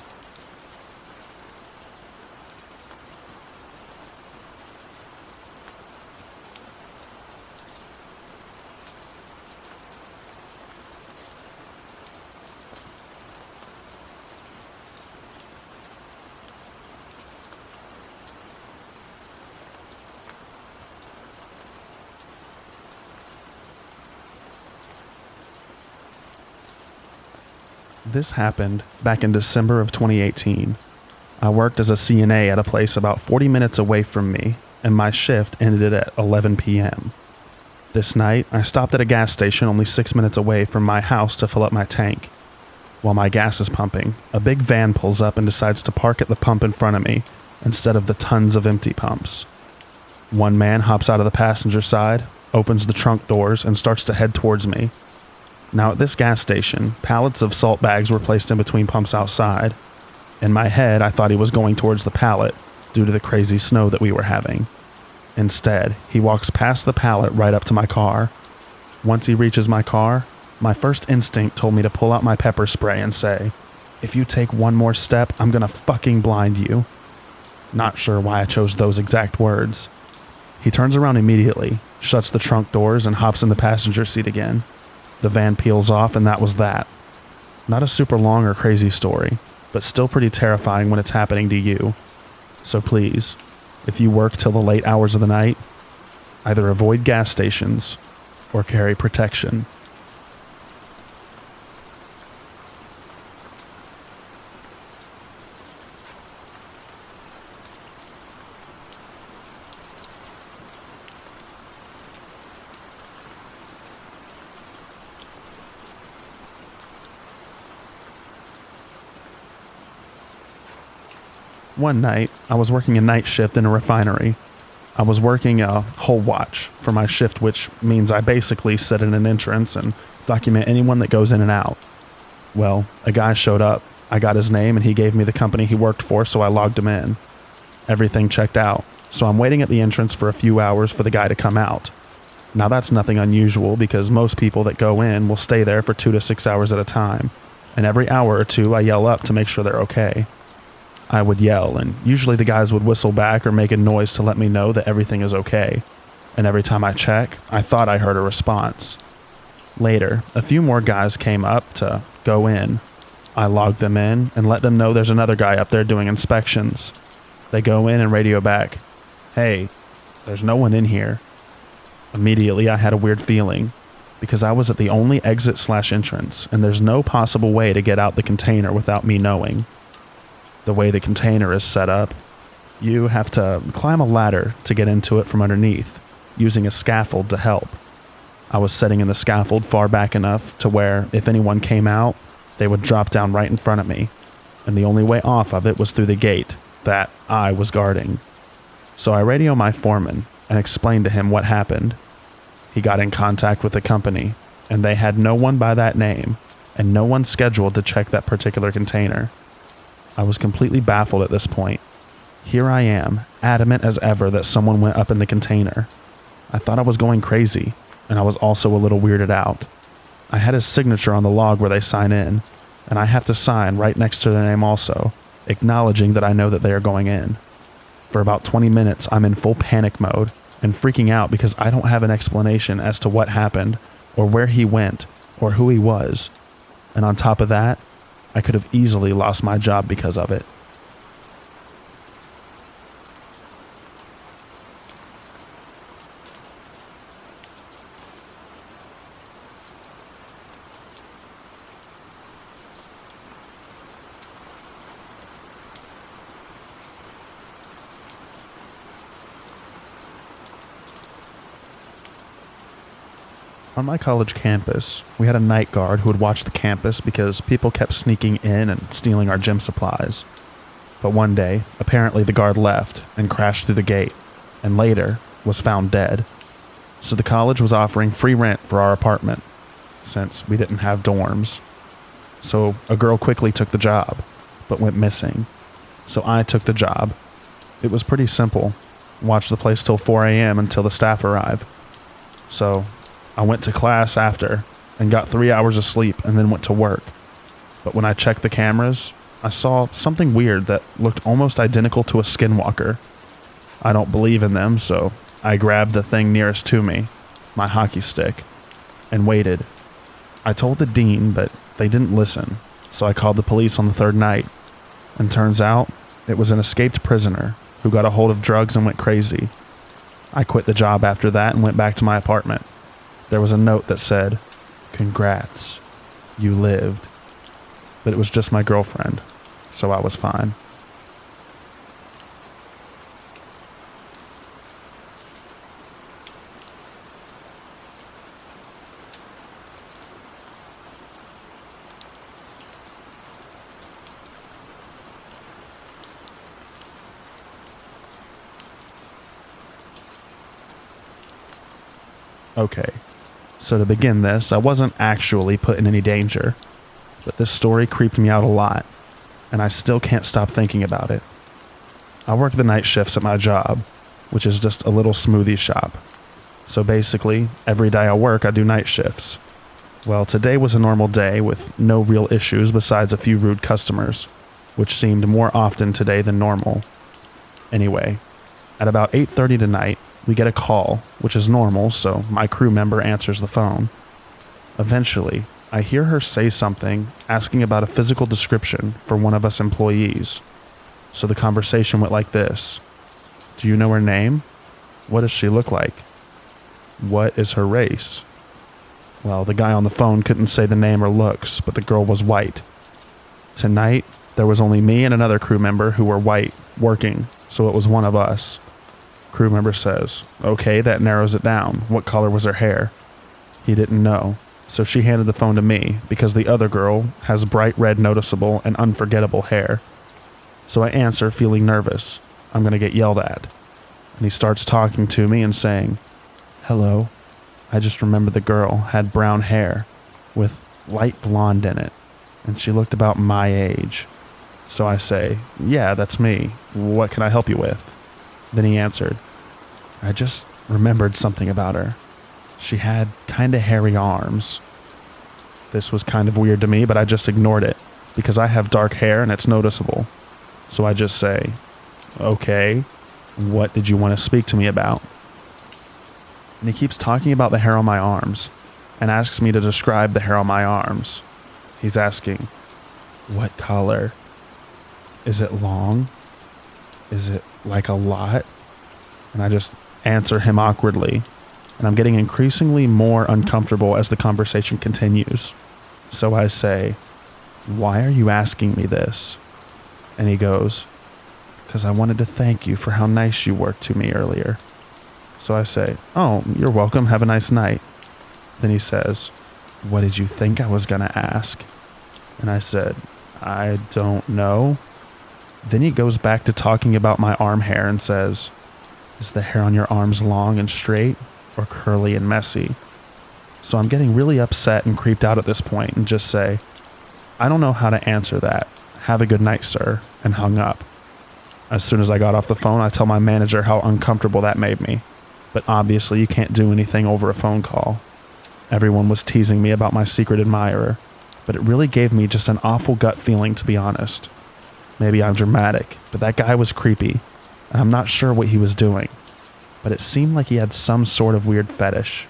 This happened back in December of 2018. I worked as a CNA at a place about 40 minutes away from me, and my shift ended at 11 p.m. This night, I stopped at a gas station only 6 minutes away from my house to fill up my tank. While my gas is pumping, a big van pulls up and decides to park at the pump in front of me instead of the tons of empty pumps. One man hops out of the passenger side, opens the trunk doors, and starts to head towards me. Now at this gas station, pallets of salt bags were placed in between pumps outside. In my head, I thought he was going towards the pallet due to the crazy snow that we were having. Instead, he walks past the pallet right up to my car. Once he reaches my car, my first instinct told me to pull out my pepper spray and say, "If you take one more step, I'm gonna fucking blind you." Not sure why I chose those exact words. He turns around immediately, shuts the trunk doors, and hops in the passenger seat again. The van peels off, and that was that. Not a super long or crazy story, but still pretty terrifying when it's happening to you. So please, if you work till the late hours of the night, either avoid gas stations or carry protection. One night, I was working a night shift in a refinery. I was working a whole watch for my shift, which means I basically sit in an entrance and document anyone that goes in and out. Well, a guy showed up. I got his name and he gave me the company he worked for, so I logged him in. Everything checked out, so I'm waiting at the entrance for a few hours for the guy to come out. Now that's nothing unusual because most people that go in will stay there for 2 to 6 hours at a time, and every hour or two I yell up to make sure they're okay. I would yell, and usually the guys would whistle back or make a noise to let me know that everything is okay. And every time I check, I thought I heard a response. Later, a few more guys came up to go in. I logged them in and let them know there's another guy up there doing inspections. They go in and radio back, "Hey, there's no one in here." Immediately I had a weird feeling, because I was at the only exit/entrance, and there's no possible way to get out the container without me knowing. The way the container is set up, you have to climb a ladder to get into it from underneath, using a scaffold to help. I was sitting in the scaffold far back enough to where, if anyone came out, they would drop down right in front of me, and the only way off of it was through the gate that I was guarding. So I radio my foreman and explained to him what happened. He got in contact with the company, and they had no one by that name, and no one scheduled to check that particular container. I was completely baffled at this point. Here I am, adamant as ever that someone went up in the container. I thought I was going crazy, and I was also a little weirded out. I had his signature on the log where they sign in, and I have to sign right next to their name also, acknowledging that I know that they are going in. For about 20 minutes, I'm in full panic mode and freaking out because I don't have an explanation as to what happened, or where he went, or who he was. And on top of that, I could have easily lost my job because of it. On my college campus, we had a night guard who would watch the campus because people kept sneaking in and stealing our gym supplies. But one day, apparently the guard left and crashed through the gate, and later was found dead. So the college was offering free rent for our apartment, since we didn't have dorms. So a girl quickly took the job, but went missing. So I took the job. It was pretty simple. Watch the place till 4 a.m. until the staff arrive. So I went to class after and got 3 hours of sleep and then went to work. But when I checked the cameras, I saw something weird that looked almost identical to a skinwalker. I don't believe in them, so I grabbed the thing nearest to me, my hockey stick, and waited. I told the dean, but they didn't listen, so I called the police on the third night. And turns out, it was an escaped prisoner who got a hold of drugs and went crazy. I quit the job after that and went back to my apartment. There was a note that said, "Congrats, you lived." but it was just my girlfriend, so I was fine. Okay, so to begin this, I wasn't actually put in any danger, but this story creeped me out a lot, and I still can't stop thinking about it. I work the night shifts at my job, which is just a little smoothie shop. So basically, every day I work, I do night shifts. Well, today was a normal day with no real issues besides a few rude customers, which seemed more often today than normal. Anyway, at about 8:30 tonight, we get a call, which is normal, so my crew member answers the phone. Eventually, I hear her say something asking about a physical description for one of us employees. So the conversation went like this. Do you know her name? What does she look like? What is her race? Well, the guy on the phone couldn't say the name or looks, but the girl was white. Tonight, there was only me and another crew member who were white, working, so it was one of us. Crew member says, okay, that narrows it down. What color was her hair? He didn't know, so she handed the phone to me because the other girl has bright red noticeable and unforgettable hair. So I answer feeling nervous. I'm going to get yelled at. And he starts talking to me and saying, hello, I just remember the girl had brown hair with light blonde in it, and she looked about my age. So I say, yeah, that's me. What can I help you with? Then he answered, I just remembered something about her. She had kinda hairy arms. This was kind of weird to me, but I just ignored it because I have dark hair and it's noticeable. So I just say, okay, what did you want to speak to me about? And he keeps talking about the hair on my arms and asks me to describe the hair on my arms. He's asking, what color? Is it long? Is it like a lot? And I just answer him awkwardly, and I'm getting increasingly more uncomfortable as the conversation continues. So I say, why are you asking me this? And he goes, because I wanted to thank you for how nice you were to me earlier. So I say, oh, you're welcome, have a nice night. Then he says, what did you think I was gonna ask? And I said, I don't know. Then he goes back to talking about my arm hair and says, is the hair on your arms long and straight or curly and messy? So I'm getting really upset and creeped out at this point and just say, I don't know how to answer that. Have a good night, sir, and hung up. As soon as I got off the phone, I tell my manager how uncomfortable that made me. But obviously you can't do anything over a phone call. Everyone was teasing me about my secret admirer, but it really gave me just an awful gut feeling, to be honest. Maybe I'm dramatic, but that guy was creepy, and I'm not sure what he was doing, but it seemed like he had some sort of weird fetish.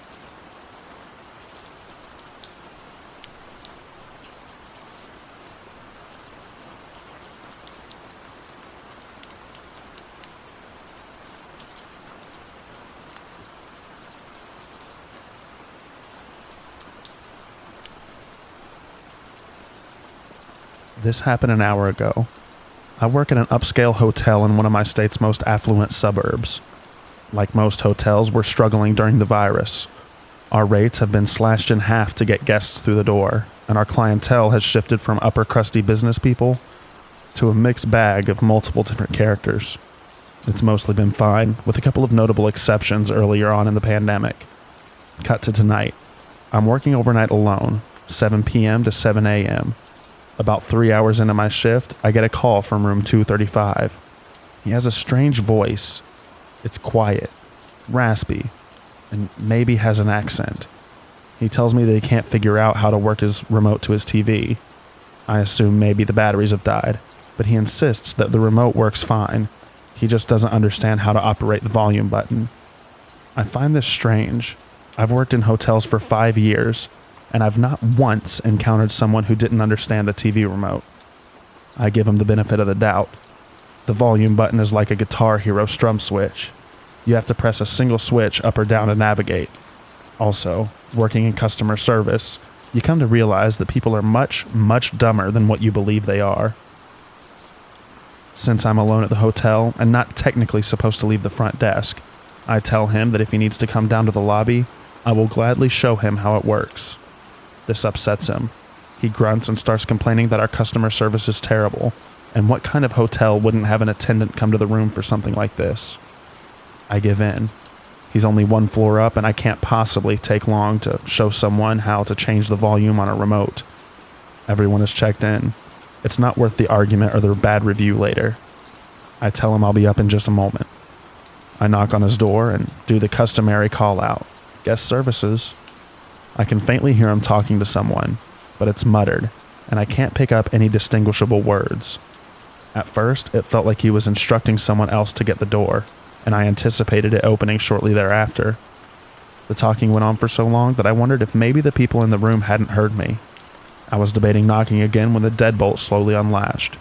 This happened an hour ago. I work in an upscale hotel in one of my state's most affluent suburbs. Like most hotels, we're struggling during the virus. Our rates have been slashed in half to get guests through the door, and our clientele has shifted from upper crusty business people to a mixed bag of multiple different characters. It's mostly been fine, with a couple of notable exceptions earlier on in the pandemic. Cut to tonight. I'm working overnight alone, 7 p.m. to 7 a.m. About 3 hours into my shift, I get a call from room 235. He has a strange voice. It's quiet, raspy, and maybe has an accent. He tells me that he can't figure out how to work his remote to his TV. I assume maybe the batteries have died, but he insists that the remote works fine. He just doesn't understand how to operate the volume button. I find this strange. I've worked in hotels for 5 years, and I've not once encountered someone who didn't understand the TV remote. I give him the benefit of the doubt. The volume button is like a Guitar Hero strum switch. You have to press a single switch up or down to navigate. Also, working in customer service, you come to realize that people are much, much dumber than what you believe they are. Since I'm alone at the hotel and not technically supposed to leave the front desk, I tell him that if he needs to come down to the lobby, I will gladly show him how it works. This upsets him. He grunts and starts complaining that our customer service is terrible, and what kind of hotel wouldn't have an attendant come to the room for something like this? I give in. He's only one floor up, and I can't possibly take long to show someone how to change the volume on a remote. Everyone is checked in. It's not worth the argument or the bad review later. I tell him I'll be up in just a moment. I knock on his door and do the customary call out. Guest services. I can faintly hear him talking to someone, but it's muttered, and I can't pick up any distinguishable words. At first, it felt like he was instructing someone else to get the door, and I anticipated it opening shortly thereafter. The talking went on for so long that I wondered if maybe the people in the room hadn't heard me. I was debating knocking again when the deadbolt slowly unlatched.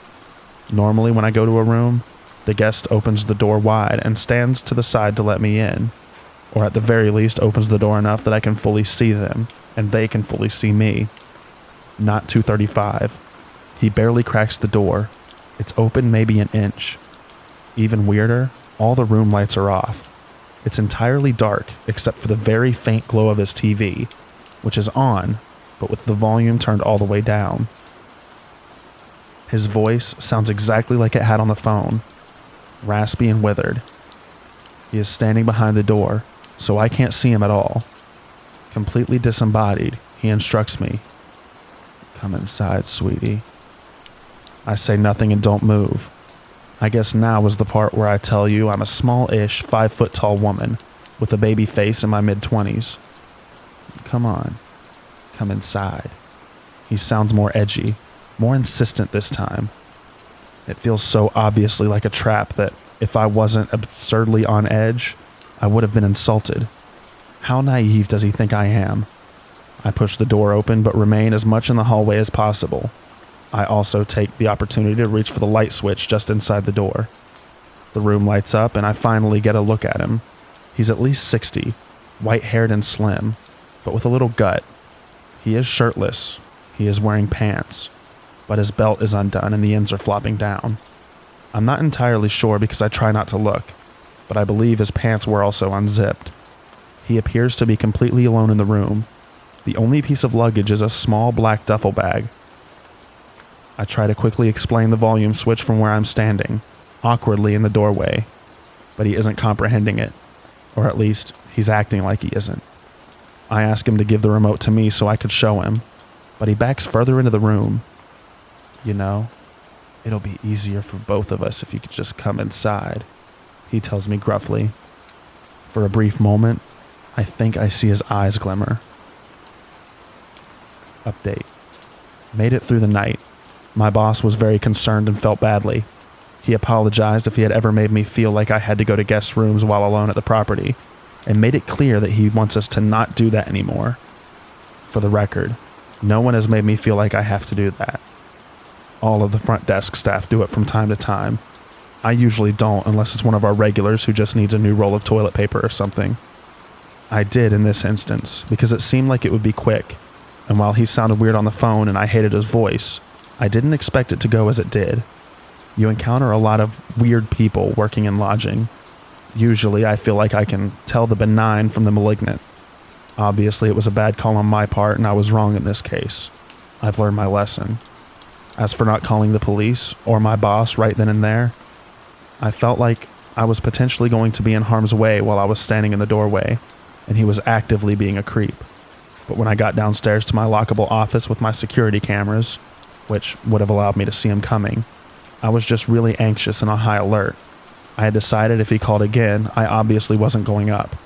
Normally, when I go to a room, the guest opens the door wide and stands to the side to let me in, or at the very least opens the door enough that I can fully see them, and they can fully see me. Not 235. He barely cracks the door. It's open maybe an inch. Even weirder, all the room lights are off. It's entirely dark except for the very faint glow of his TV, which is on, but with the volume turned all the way down. His voice sounds exactly like it had on the phone, raspy and withered. He is standing behind the door, so I can't see him at all. Completely disembodied, he instructs me. "Come inside, sweetie." I say nothing and don't move. I guess now is the part where I tell you I'm a small-ish 5-foot-tall woman with a baby face in my mid-20s. "Come on, come inside." He sounds more edgy, more insistent this time. It feels so obviously like a trap that if I wasn't absurdly on edge, I would have been insulted. How naive does he think I am? I push the door open but remain as much in the hallway as possible. I also take the opportunity to reach for the light switch just inside the door. The room lights up and I finally get a look at him. He's at least 60, white-haired and slim, but with a little gut. He is shirtless. He is wearing pants, but his belt is undone and the ends are flopping down. I'm not entirely sure because I try not to look, but I believe his pants were also unzipped. He appears to be completely alone in the room. The only piece of luggage is a small black duffel bag. I try to quickly explain the volume switch from where I'm standing, awkwardly in the doorway, but he isn't comprehending it, or at least he's acting like he isn't. I ask him to give the remote to me so I could show him, but he backs further into the room. "You know, it'll be easier for both of us if you could just come inside," he tells me gruffly. For a brief moment, I think I see his eyes glimmer. Update. Made it through the night. My boss was very concerned and felt badly. He apologized if he had ever made me feel like I had to go to guest rooms while alone at the property, and made it clear that he wants us to not do that anymore. For the record, no one has made me feel like I have to do that. All of the front desk staff do it from time to time. I usually don't unless it's one of our regulars who just needs a new roll of toilet paper or something. I did in this instance because it seemed like it would be quick, and while he sounded weird on the phone and I hated his voice, I didn't expect it to go as it did. You encounter a lot of weird people working in lodging. Usually I feel like I can tell the benign from the malignant. Obviously it was a bad call on my part and I was wrong in this case. I've learned my lesson. As for not calling the police or my boss right then and there, I felt like I was potentially going to be in harm's way while I was standing in the doorway, and he was actively being a creep. But when I got downstairs to my lockable office with my security cameras, which would have allowed me to see him coming, I was just really anxious and on high alert. I had decided if he called again, I obviously wasn't going up,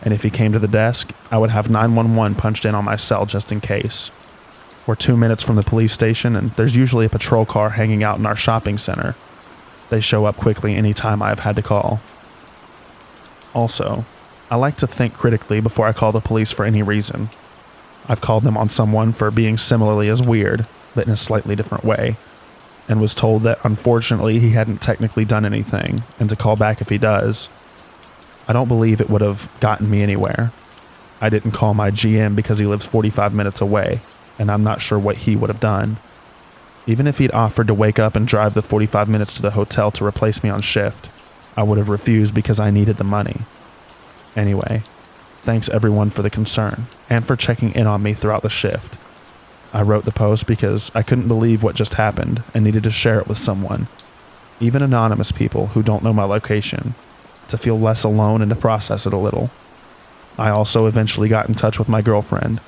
and if he came to the desk, I would have 911 punched in on my cell just in case. We're 2 minutes from the police station, and there's usually a patrol car hanging out in our shopping center. They show up quickly any time I have had to call. Also, I like to think critically before I call the police for any reason. I've called them on someone for being similarly as weird, but in a slightly different way, and was told that unfortunately he hadn't technically done anything, and to call back if he does. I don't believe it would have gotten me anywhere. I didn't call my GM because he lives 45 minutes away. and I'm not sure what he would have done. Even if he'd offered to wake up and drive the 45 minutes to the hotel to replace me on shift, I would have refused because I needed the money. Anyway, thanks everyone for the concern and for checking in on me throughout the shift. I wrote the post because I couldn't believe what just happened and needed to share it with someone, even anonymous people who don't know my location, to feel less alone and to process it a little. I also eventually got in touch with my girlfriend,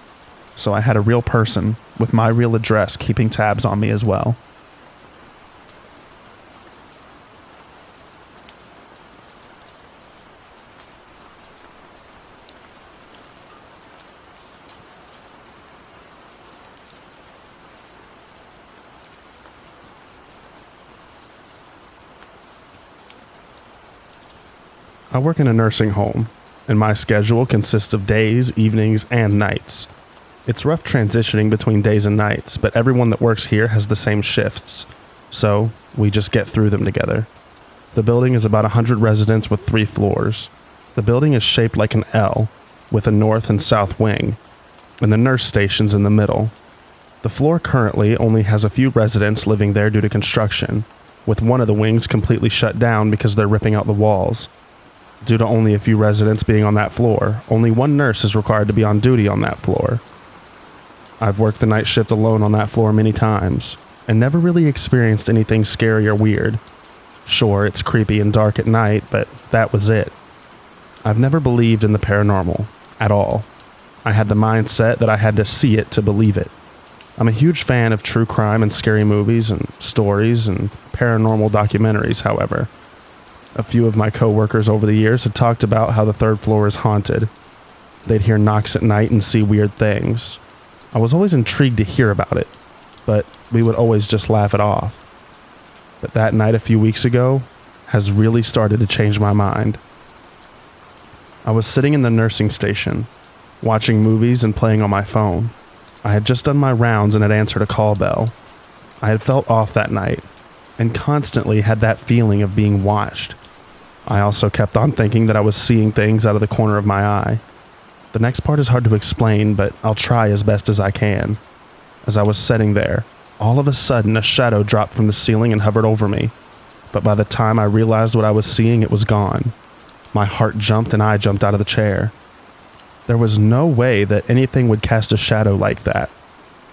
so I had a real person with my real address keeping tabs on me as well. I work in a nursing home, and my schedule consists of days, evenings, and nights. It's rough transitioning between days and nights, but everyone that works here has the same shifts, so we just get through them together. The building is about 100 residents with 3 floors. The building is shaped like an L, with a north and south wing, and the nurse station's in the middle. The floor currently only has a few residents living there due to construction, with one of the wings completely shut down because they're ripping out the walls. Due to only a few residents being on that floor, only one nurse is required to be on duty on that floor. I've worked the night shift alone on that floor many times, and never really experienced anything scary or weird. Sure, it's creepy and dark at night, but that was it. I've never believed in the paranormal, at all. I had the mindset that I had to see it to believe it. I'm a huge fan of true crime and scary movies and stories and paranormal documentaries, however. A few of my coworkers over the years had talked about how the 3rd floor is haunted. They'd hear knocks at night and see weird things. I was always intrigued to hear about it, but we would always just laugh it off. But that night a few weeks ago has really started to change my mind. I was sitting in the nursing station, watching movies and playing on my phone. I had just done my rounds and had answered a call bell. I had felt off that night, and constantly had that feeling of being watched. I also kept on thinking that I was seeing things out of the corner of my eye. The next part is hard to explain, but I'll try as best as I can. As I was sitting there, all of a sudden a shadow dropped from the ceiling and hovered over me. But by the time I realized what I was seeing, it was gone. My heart jumped and I jumped out of the chair. There was no way that anything would cast a shadow like that,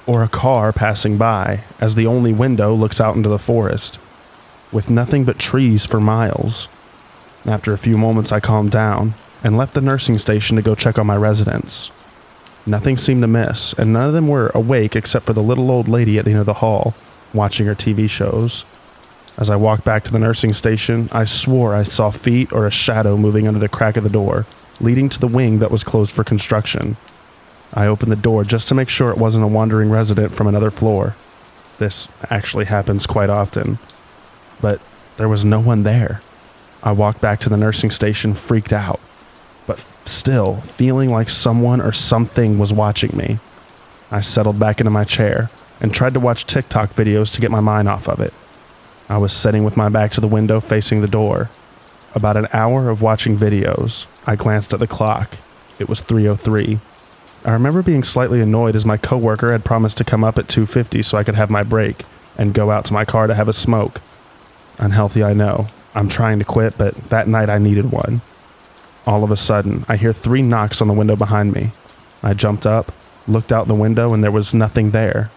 or a car passing by, as the only window looks out into the forest, with nothing but trees for miles. After a few moments, I calmed down and left the nursing station to go check on my residents. Nothing seemed amiss, and none of them were awake except for the little old lady at the end of the hall, watching her TV shows. As I walked back to the nursing station, I swore I saw feet or a shadow moving under the crack of the door, leading to the wing that was closed for construction. I opened the door just to make sure it wasn't a wandering resident from another floor. This actually happens quite often. But there was no one there. I walked back to the nursing station freaked out, but still feeling like someone or something was watching me. I settled back into my chair and tried to watch TikTok videos to get my mind off of it. I was sitting with my back to the window facing the door. About an hour of watching videos, I glanced at the clock. It was 3:03. I remember being slightly annoyed as my coworker had promised to come up at 2:50 so I could have my break and go out to my car to have a smoke. Unhealthy, I know. I'm trying to quit, but that night I needed one. All of a sudden, I hear 3 knocks on the window behind me. I jumped up, looked out the window, and there was nothing there.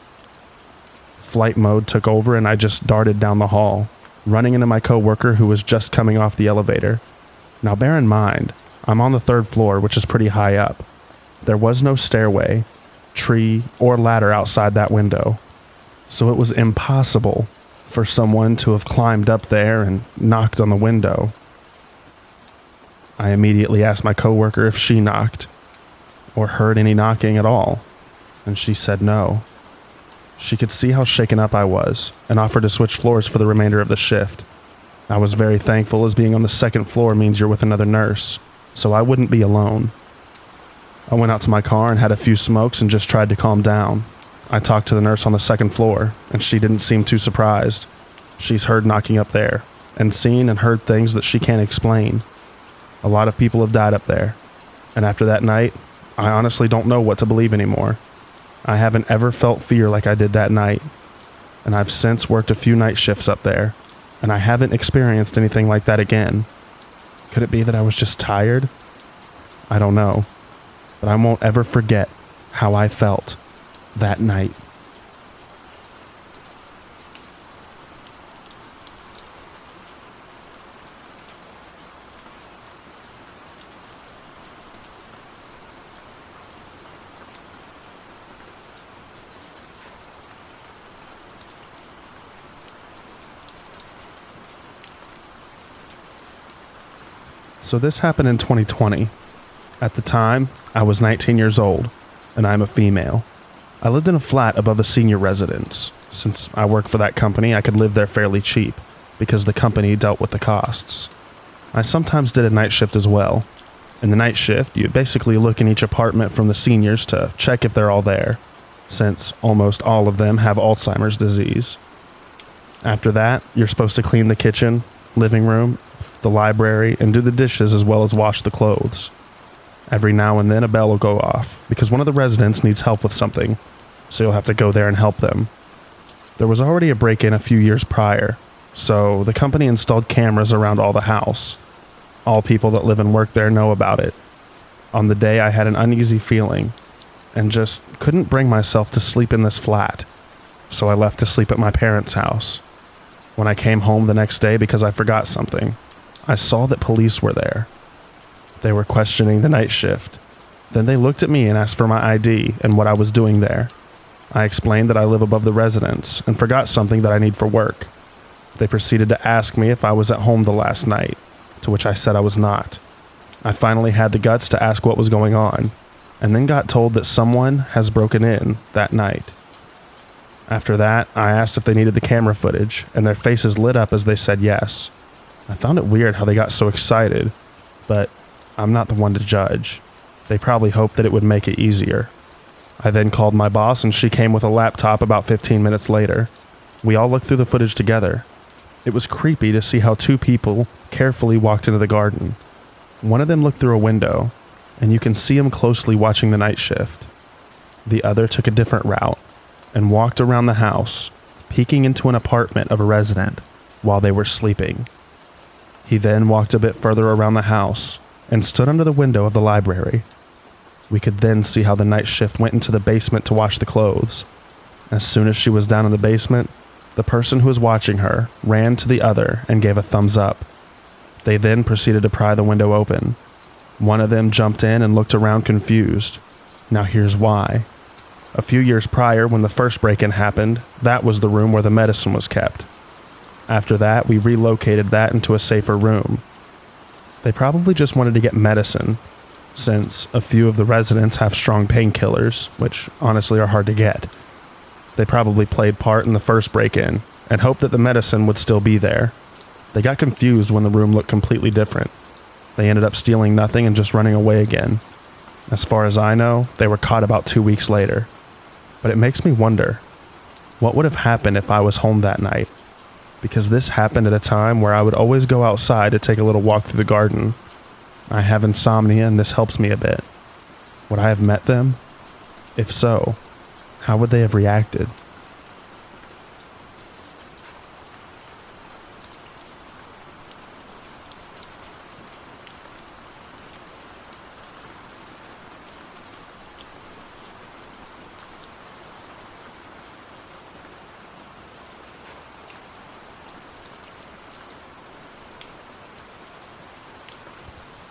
Flight mode took over and I just darted down the hall, running into my coworker who was just coming off the elevator. Now bear in mind, I'm on the 3rd floor, which is pretty high up. There was no stairway, tree, or ladder outside that window, so it was impossible for someone to have climbed up there and knocked on the window. I immediately asked my coworker if she knocked, or heard any knocking at all, and she said no. She could see how shaken up I was, and offered to switch floors for the remainder of the shift. I was very thankful, as being on the 2nd floor means you're with another nurse, so I wouldn't be alone. I went out to my car and had a few smokes and just tried to calm down. I talked to the nurse on the 2nd floor, and she didn't seem too surprised. She's heard knocking up there, and seen and heard things that she can't explain. A lot of people have died up there, and after that night, I honestly don't know what to believe anymore. I haven't ever felt fear like I did that night, and I've since worked a few night shifts up there, and I haven't experienced anything like that again. Could it be that I was just tired? I don't know, but I won't ever forget how I felt that night. So this happened in 2020. At the time, I was 19 years old, and I'm a female. I lived in a flat above a senior residence. Since I work for that company, I could live there fairly cheap, because the company dealt with the costs. I sometimes did a night shift as well. In the night shift, you basically look in each apartment from the seniors to check if they're all there, since almost all of them have Alzheimer's disease. After that, you're supposed to clean the kitchen, living room, the library, and do the dishes as well as wash the clothes. Every now and then a bell will go off because one of the residents needs help with something, so you'll have to go there and help them. There was already a break-in a few years prior, so the company installed cameras around all the house. All people that live and work there know about it. On the day I had an uneasy feeling and just couldn't bring myself to sleep in this flat, so I left to sleep at my parents' house. When I came home the next day because I forgot something, I saw that police were there. They were questioning the night shift. Then they looked at me and asked for my ID and what I was doing there. I explained that I live above the residence and forgot something that I need for work. They proceeded to ask me if I was at home the last night, to which I said I was not. I finally had the guts to ask what was going on, and then got told that someone has broken in that night. After that, I asked if they needed the camera footage, and their faces lit up as they said yes. I found it weird how they got so excited, but I'm not the one to judge. They probably hoped that it would make it easier. I then called my boss and she came with a laptop about 15 minutes later. We all looked through the footage together. It was creepy to see how two people carefully walked into the garden. One of them looked through a window, and you can see him closely watching the night shift. The other took a different route and walked around the house, peeking into an apartment of a resident while they were sleeping. He then walked a bit further around the house and stood under the window of the library. We could then see how the night shift went into the basement to wash the clothes. As soon as she was down in the basement, the person who was watching her ran to the other and gave a thumbs up. They then proceeded to pry the window open. One of them jumped in and looked around confused. Now here's why. A few years prior, when the first break-in happened, that was the room where the medicine was kept. After that, we relocated that into a safer room. They probably just wanted to get medicine, since a few of the residents have strong painkillers, which honestly are hard to get. They probably played part in the first break-in and hoped that the medicine would still be there. They got confused when the room looked completely different. They ended up stealing nothing and just running away again. As far as I know, they were caught about 2 weeks later. But it makes me wonder, what would have happened if I was home that night? Because this happened at a time where I would always go outside to take a little walk through the garden. I have insomnia and this helps me a bit. Would I have met them? If so, how would they have reacted?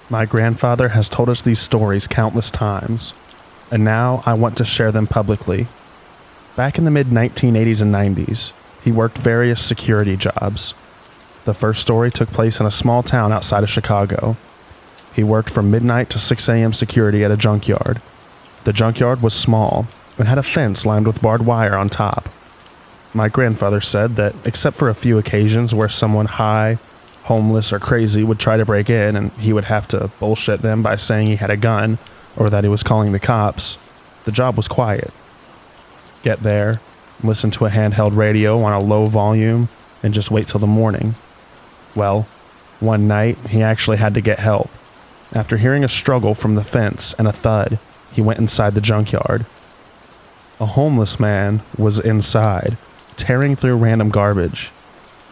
My grandfather has told us these stories countless times, and now I want to share them publicly. Back in the mid-1980s and 90s, he worked various security jobs. The first story took place in a small town outside of Chicago. He worked from midnight to 6 a.m. security at a junkyard. The junkyard was small and had a fence lined with barbed wire on top. My grandfather said that except for a few occasions where someone high, homeless, or crazy would try to break in and he would have to bullshit them by saying he had a gun or that he was calling the cops, the job was quiet. Get there, listen to a handheld radio on a low volume, and just wait till the morning. Well, one night he actually had to get help. After hearing a struggle from the fence and a thud, he went inside the junkyard. A homeless man was inside, tearing through random garbage.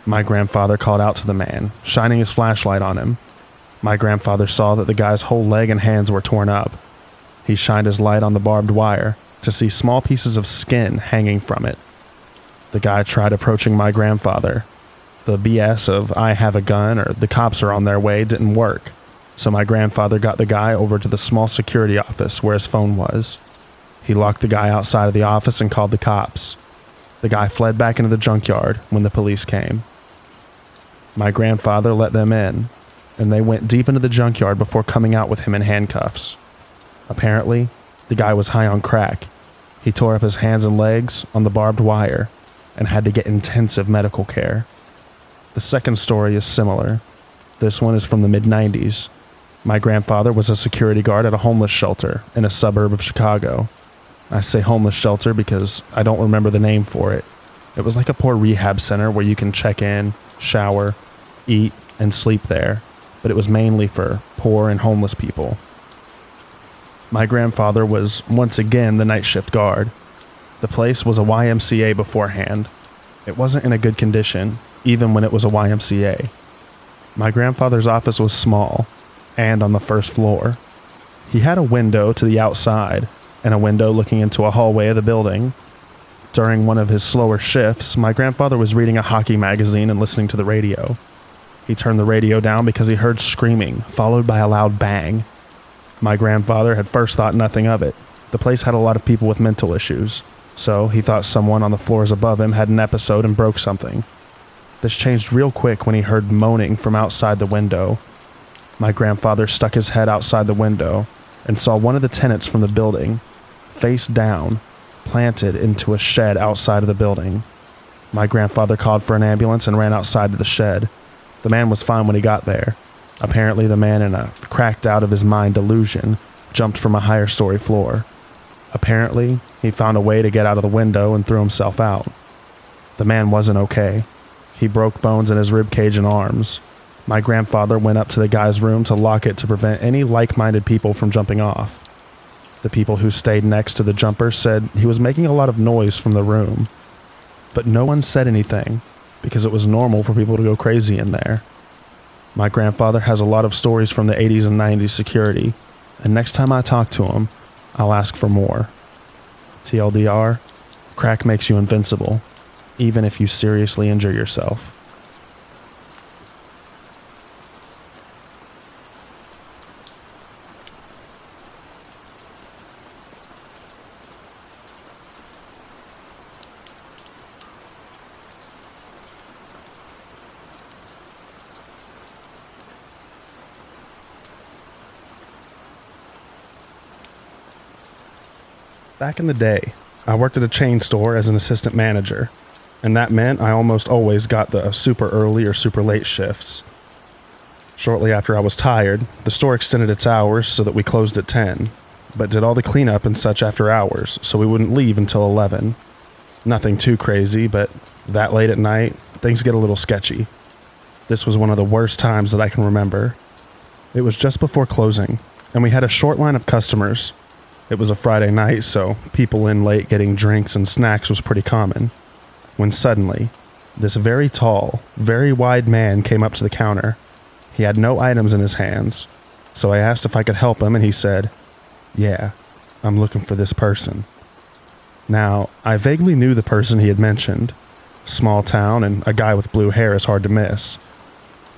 My grandfather called out to the man, shining his flashlight on him. My grandfather saw that the guy's whole leg and hands were torn up. He shined his light on the barbed wire to see small pieces of skin hanging from it. The guy tried approaching my grandfather. The BS of "I have a gun" or "the cops are on their way" didn't work, so my grandfather got the guy over to the small security office where his phone was. He locked the guy outside of the office and called the cops. The guy fled back into the junkyard when the police came. My grandfather let them in, and they went deep into the junkyard before coming out with him in handcuffs. Apparently, the guy was high on crack. He tore up his hands and legs on the barbed wire and had to get intensive medical care. The second story is similar. This one is from the mid-90s. My grandfather was a security guard at a homeless shelter in a suburb of Chicago. I say homeless shelter because I don't remember the name for it. It was like a poor rehab center where you can check in, shower, eat, and sleep there, but it was mainly for poor and homeless people. My grandfather was once again the night shift guard. The place was a YMCA beforehand. It wasn't in a good condition, even when it was a YMCA. My grandfather's office was small, and on the first floor. He had a window to the outside, and a window looking into a hallway of the building. During one of his slower shifts, my grandfather was reading a hockey magazine and listening to the radio. He turned the radio down because he heard screaming, followed by a loud bang. My grandfather had first thought nothing of it. The place had a lot of people with mental issues, so he thought someone on the floors above him had an episode and broke something. This changed real quick when he heard moaning from outside the window. My grandfather stuck his head outside the window and saw one of the tenants from the building, face down, planted into a shed outside of the building. My grandfather called for an ambulance and ran outside to the shed. The man was fine when he got there. Apparently, the man, in a cracked out of his mind delusion, jumped from a higher story floor. Apparently, he found a way to get out of the window and threw himself out. The man wasn't okay. He broke bones in his ribcage and arms. My grandfather went up to the guy's room to lock it to prevent any like-minded people from jumping off. The people who stayed next to the jumper said he was making a lot of noise from the room. But no one said anything, because it was normal for people to go crazy in there. My grandfather has a lot of stories from the 80s and 90s security, and next time I talk to him, I'll ask for more. TLDR, crack makes you invincible, even if you seriously injure yourself. Back in the day, I worked at a chain store as an assistant manager, and that meant I almost always got the super early or super late shifts. Shortly after I was tired, the store extended its hours so that we closed at 10, but did all the cleanup and such after hours, so we wouldn't leave until 11. Nothing too crazy, but that late at night, things get a little sketchy. This was one of the worst times that I can remember. It was just before closing, and we had a short line of customers. It was a Friday night, so people in late getting drinks and snacks was pretty common. When suddenly, this very tall, very wide man came up to the counter. He had no items in his hands, so I asked if I could help him, and he said, "Yeah, I'm looking for this person." Now, I vaguely knew the person he had mentioned. Small town, and a guy with blue hair is hard to miss.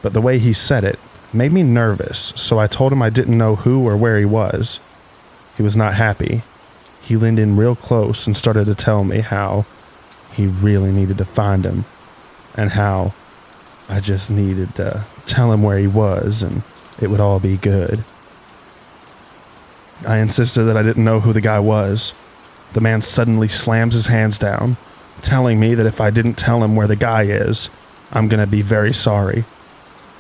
But the way he said it made me nervous, so I told him I didn't know who or where he was. He was not happy. He leaned in real close and started to tell me how he really needed to find him, and how I just needed to tell him where he was and it would all be good. I insisted that I didn't know who the guy was. The man suddenly slams his hands down, telling me that if I didn't tell him where the guy is, I'm gonna be very sorry.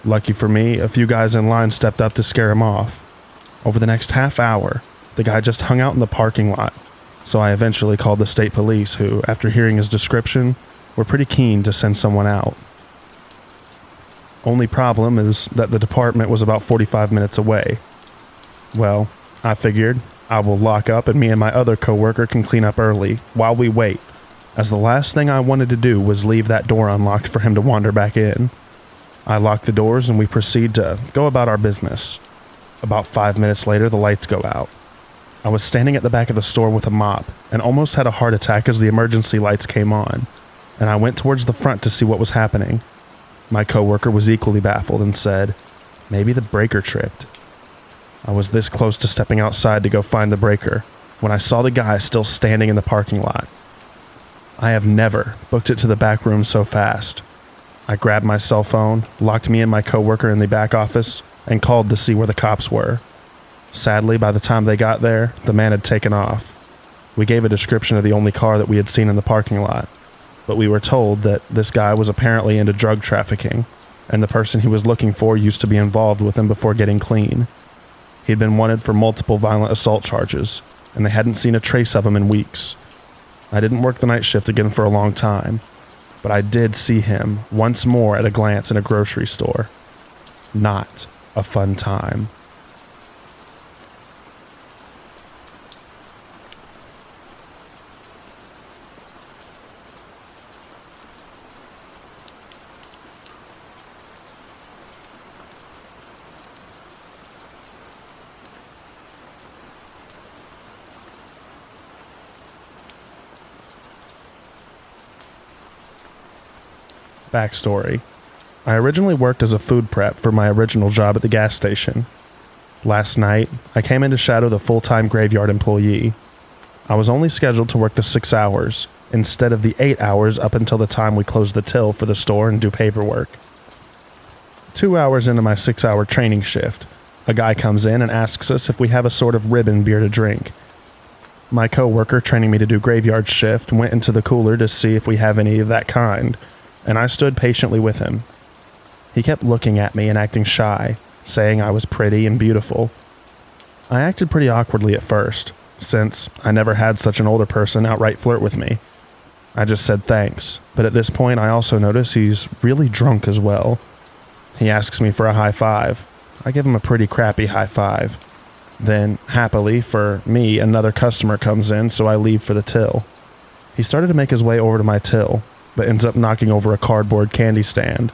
Lucky for me, a few guys in line stepped up to scare him off. Over the next half hour, the guy just hung out in the parking lot, so I eventually called the state police who, after hearing his description, were pretty keen to send someone out. Only problem is that the department was about 45 minutes away. Well, I figured I will lock up and me and my other coworker can clean up early while we wait, as the last thing I wanted to do was leave that door unlocked for him to wander back in. I lock the doors and we proceed to go about our business. About 5 minutes later, the lights go out. I was standing at the back of the store with a mop and almost had a heart attack as the emergency lights came on, and I went towards the front to see what was happening. My coworker was equally baffled and said, "Maybe the breaker tripped." I was this close to stepping outside to go find the breaker when I saw the guy still standing in the parking lot. I have never booked it to the back room so fast. I grabbed my cell phone, locked me and my coworker in the back office, and called to see where the cops were. Sadly, by the time they got there, the man had taken off. We gave a description of the only car that we had seen in the parking lot, but we were told that this guy was apparently into drug trafficking, and the person he was looking for used to be involved with him before getting clean. He'd been wanted for multiple violent assault charges, and they hadn't seen a trace of him in weeks. I didn't work the night shift again for a long time, but I did see him once more at a glance in a grocery store. Not a fun time. Backstory. I originally worked as a food prep for my original job at the gas station. Last night, I came in to shadow the full-time graveyard employee. I was only scheduled to work the 6 hours, instead of the 8 hours up until the time we closed the till for the store and do paperwork. 2 hours into my 6-hour training shift, a guy comes in and asks us if we have a sort of ribbon beer to drink. My co-worker training me to do graveyard shift went into the cooler to see if we have any of that kind, and I stood patiently with him. He kept looking at me and acting shy, saying I was pretty and beautiful. I acted pretty awkwardly at first, since I never had such an older person outright flirt with me. I just said thanks, but at this point I also notice he's really drunk as well. He asks me for a high five. I give him a pretty crappy high five. Then, happily for me, another customer comes in, so I leave for the till. He started to make his way over to my till, but ends up knocking over a cardboard candy stand.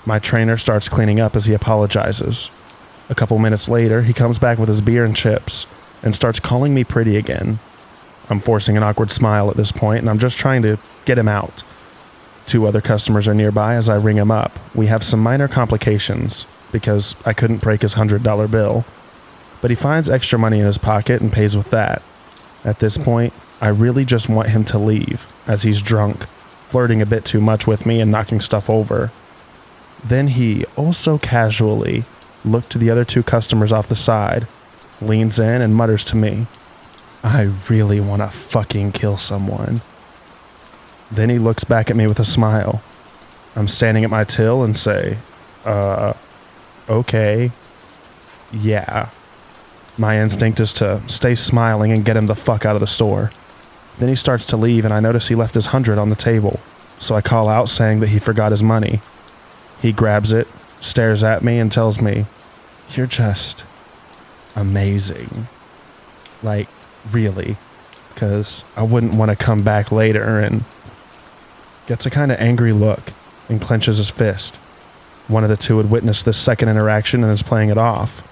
My trainer starts cleaning up as he apologizes. A couple minutes later, he comes back with his beer and chips and starts calling me pretty again. I'm forcing an awkward smile at this point, and I'm just trying to get him out. 2 other customers are nearby as I ring him up. We have some minor complications because I couldn't break his $100 bill. But he finds extra money in his pocket and pays with that. At this point, I really just want him to leave, as he's drunk, flirting a bit too much with me and knocking stuff over. Then he also casually looked to the other 2 customers off the side, leans in and mutters to me, "I really want to fucking kill someone." Then he looks back at me with a smile. I'm standing at my till and say, okay, yeah. My instinct is to stay smiling and get him the fuck out of the store. Then he starts to leave and I notice he left his 100 on the table, so I call out saying that he forgot his money. He grabs it, stares at me and tells me, "You're just amazing." Like, really, because I wouldn't want to come back later, and gets a kind of angry look and clenches his fist. One of the 2 had witnessed this second interaction and is playing it off.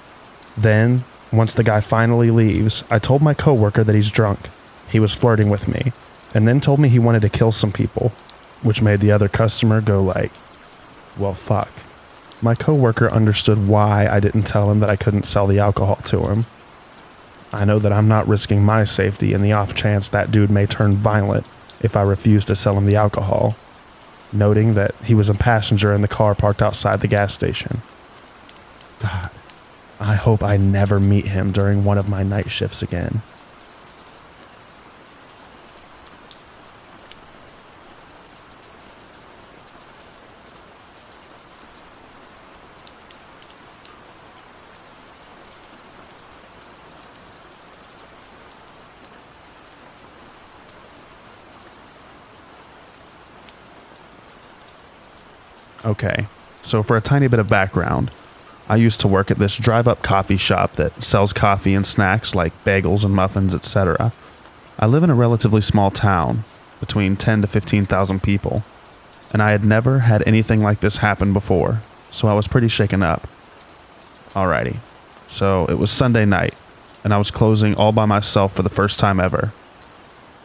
Then, once the guy finally leaves, I told my coworker that he's drunk. He was flirting with me, and then told me he wanted to kill some people, which made the other customer go like, well, fuck. My coworker understood why I didn't tell him that I couldn't sell the alcohol to him. I know that I'm not risking my safety in the off chance that dude may turn violent if I refuse to sell him the alcohol, noting that he was a passenger in the car parked outside the gas station. God, I hope I never meet him during one of my night shifts again. Okay, so for a tiny bit of background, I used to work at this drive-up coffee shop that sells coffee and snacks like bagels and muffins, etc. I live in a relatively small town, between 10 to 15,000 people, and I had never had anything like this happen before, so I was pretty shaken up. Alrighty, so it was Sunday night, and I was closing all by myself for the first time ever,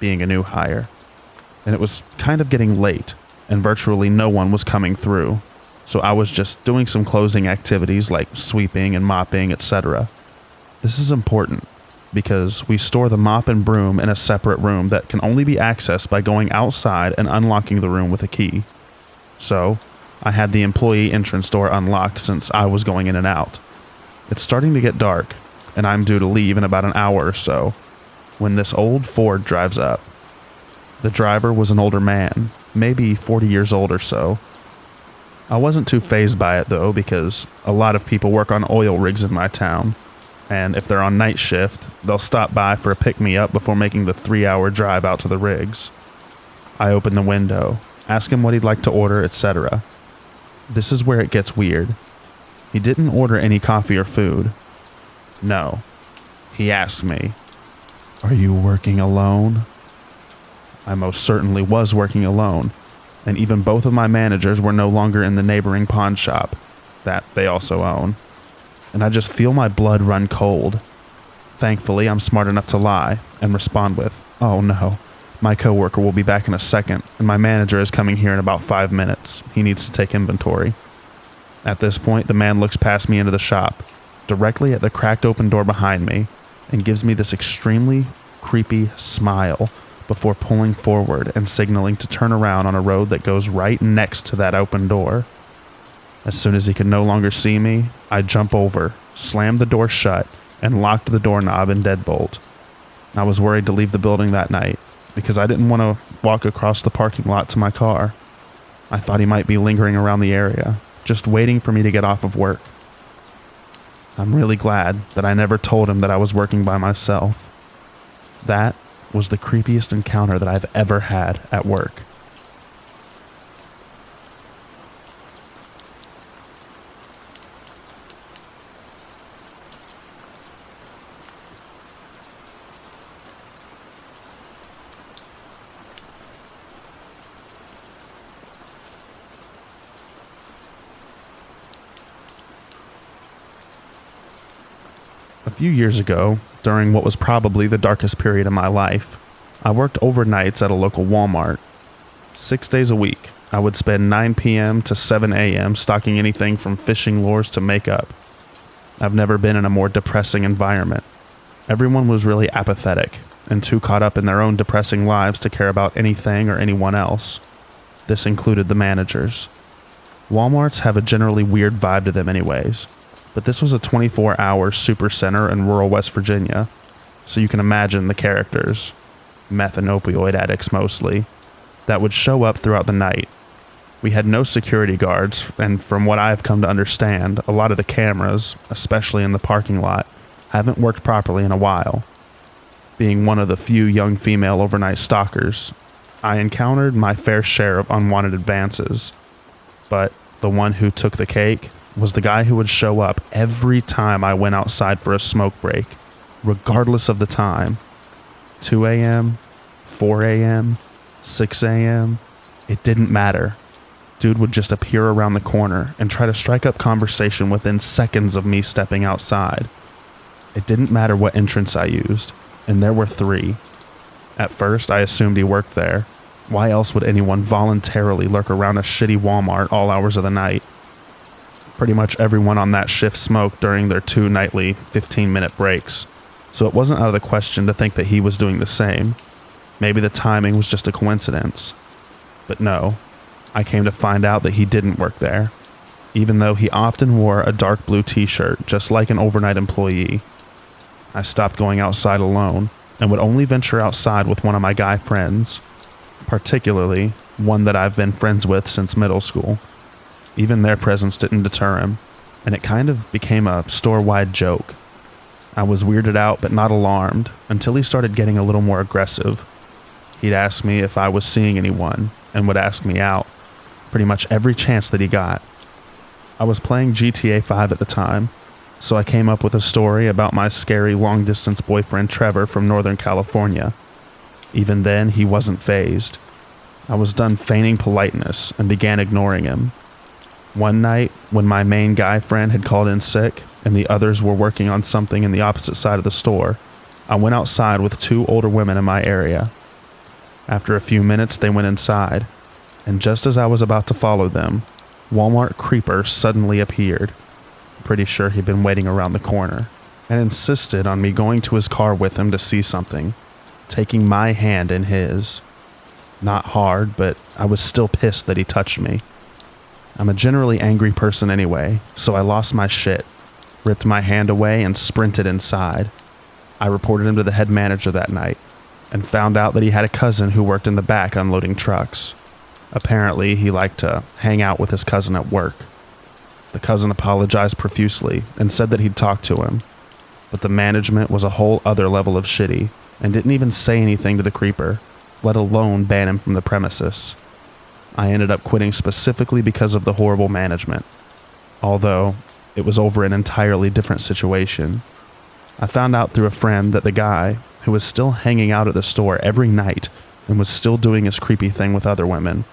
being a new hire. And it was kind of getting late, and virtually no one was coming through, so I was just doing some closing activities like sweeping and mopping, etc. This is important, because we store the mop and broom in a separate room that can only be accessed by going outside and unlocking the room with a key. So, I had the employee entrance door unlocked since I was going in and out. It's starting to get dark, and I'm due to leave in about an hour or so, when this old Ford drives up. The driver was an older man, maybe 40 years old or so. I wasn't too fazed by it though, because a lot of people work on oil rigs in my town, and if they're on night shift, they'll stop by for a pick-me-up before making the 3-hour drive out to the rigs. I open the window, ask him what he'd like to order, etc. This is where it gets weird. He didn't order any coffee or food. No. He asked me, "Are you working alone?" I most certainly was working alone, and even both of my managers were no longer in the neighboring pawn shop that they also own, and I just feel my blood run cold. Thankfully, I'm smart enough to lie and respond with, "Oh no, my coworker will be back in a second, and my manager is coming here in about 5 minutes. He needs to take inventory." At this point, the man looks past me into the shop, directly at the cracked open door behind me, and gives me this extremely creepy smile before pulling forward and signaling to turn around on a road that goes right next to that open door. As soon as he could no longer see me, I jump over, slammed the door shut, and locked the doorknob and deadbolt. I was worried to leave the building that night because I didn't want to walk across the parking lot to my car. I thought he might be lingering around the area, just waiting for me to get off of work. I'm really glad that I never told him that I was working by myself. That was the creepiest encounter that I've ever had at work. A few years ago, during what was probably the darkest period of my life, I worked overnights at a local Walmart. 6 days a week, I would spend 9 p.m. to 7 a.m. stocking anything from fishing lures to makeup. I've never been in a more depressing environment. Everyone was really apathetic and too caught up in their own depressing lives to care about anything or anyone else. This included the managers. Walmarts have a generally weird vibe to them anyways, but this was a 24-hour super center in rural West Virginia, so you can imagine the characters, meth and opioid addicts mostly, that would show up throughout the night. We had no security guards, and from what I've come to understand, a lot of the cameras, especially in the parking lot, haven't worked properly in a while. Being one of the few young female overnight stalkers, I encountered my fair share of unwanted advances, but the one who took the cake was the guy who would show up every time I went outside for a smoke break, regardless of the time. 2 a.m., 4 a.m., 6 a.m., it didn't matter. Dude would just appear around the corner and try to strike up conversation within seconds of me stepping outside. It didn't matter what entrance I used, and there were 3. At first, I assumed he worked there. Why else would anyone voluntarily lurk around a shitty Walmart all hours of the night? Pretty much everyone on that shift smoked during their 2 nightly 15-minute breaks, so it wasn't out of the question to think that he was doing the same. Maybe the timing was just a coincidence. But no, I came to find out that he didn't work there, even though he often wore a dark blue t-shirt just like an overnight employee. I stopped going outside alone and would only venture outside with one of my guy friends, particularly one that I've been friends with since middle school. Even their presence didn't deter him, and it kind of became a store-wide joke. I was weirded out but not alarmed until he started getting a little more aggressive. He'd ask me if I was seeing anyone and would ask me out, pretty much every chance that he got. I was playing GTA 5 at the time, so I came up with a story about my scary long-distance boyfriend Trevor from Northern California. Even then, he wasn't fazed. I was done feigning politeness and began ignoring him. One night, when my main guy friend had called in sick and the others were working on something in the opposite side of the store, I went outside with 2 older women in my area. After a few minutes, they went inside, and just as I was about to follow them, Walmart Creeper suddenly appeared. Pretty sure he'd been waiting around the corner, and insisted on me going to his car with him to see something, taking my hand in his. Not hard, but I was still pissed that he touched me. I'm a generally angry person anyway, so I lost my shit, ripped my hand away, and sprinted inside. I reported him to the head manager that night, and found out that he had a cousin who worked in the back unloading trucks. Apparently, he liked to hang out with his cousin at work. The cousin apologized profusely and said that he'd talk to him, but the management was a whole other level of shitty and didn't even say anything to the creeper, let alone ban him from the premises. I ended up quitting specifically because of the horrible management, although it was over an entirely different situation. I found out through a friend that the guy, who was still hanging out at the store every night and was still doing his creepy thing with other women,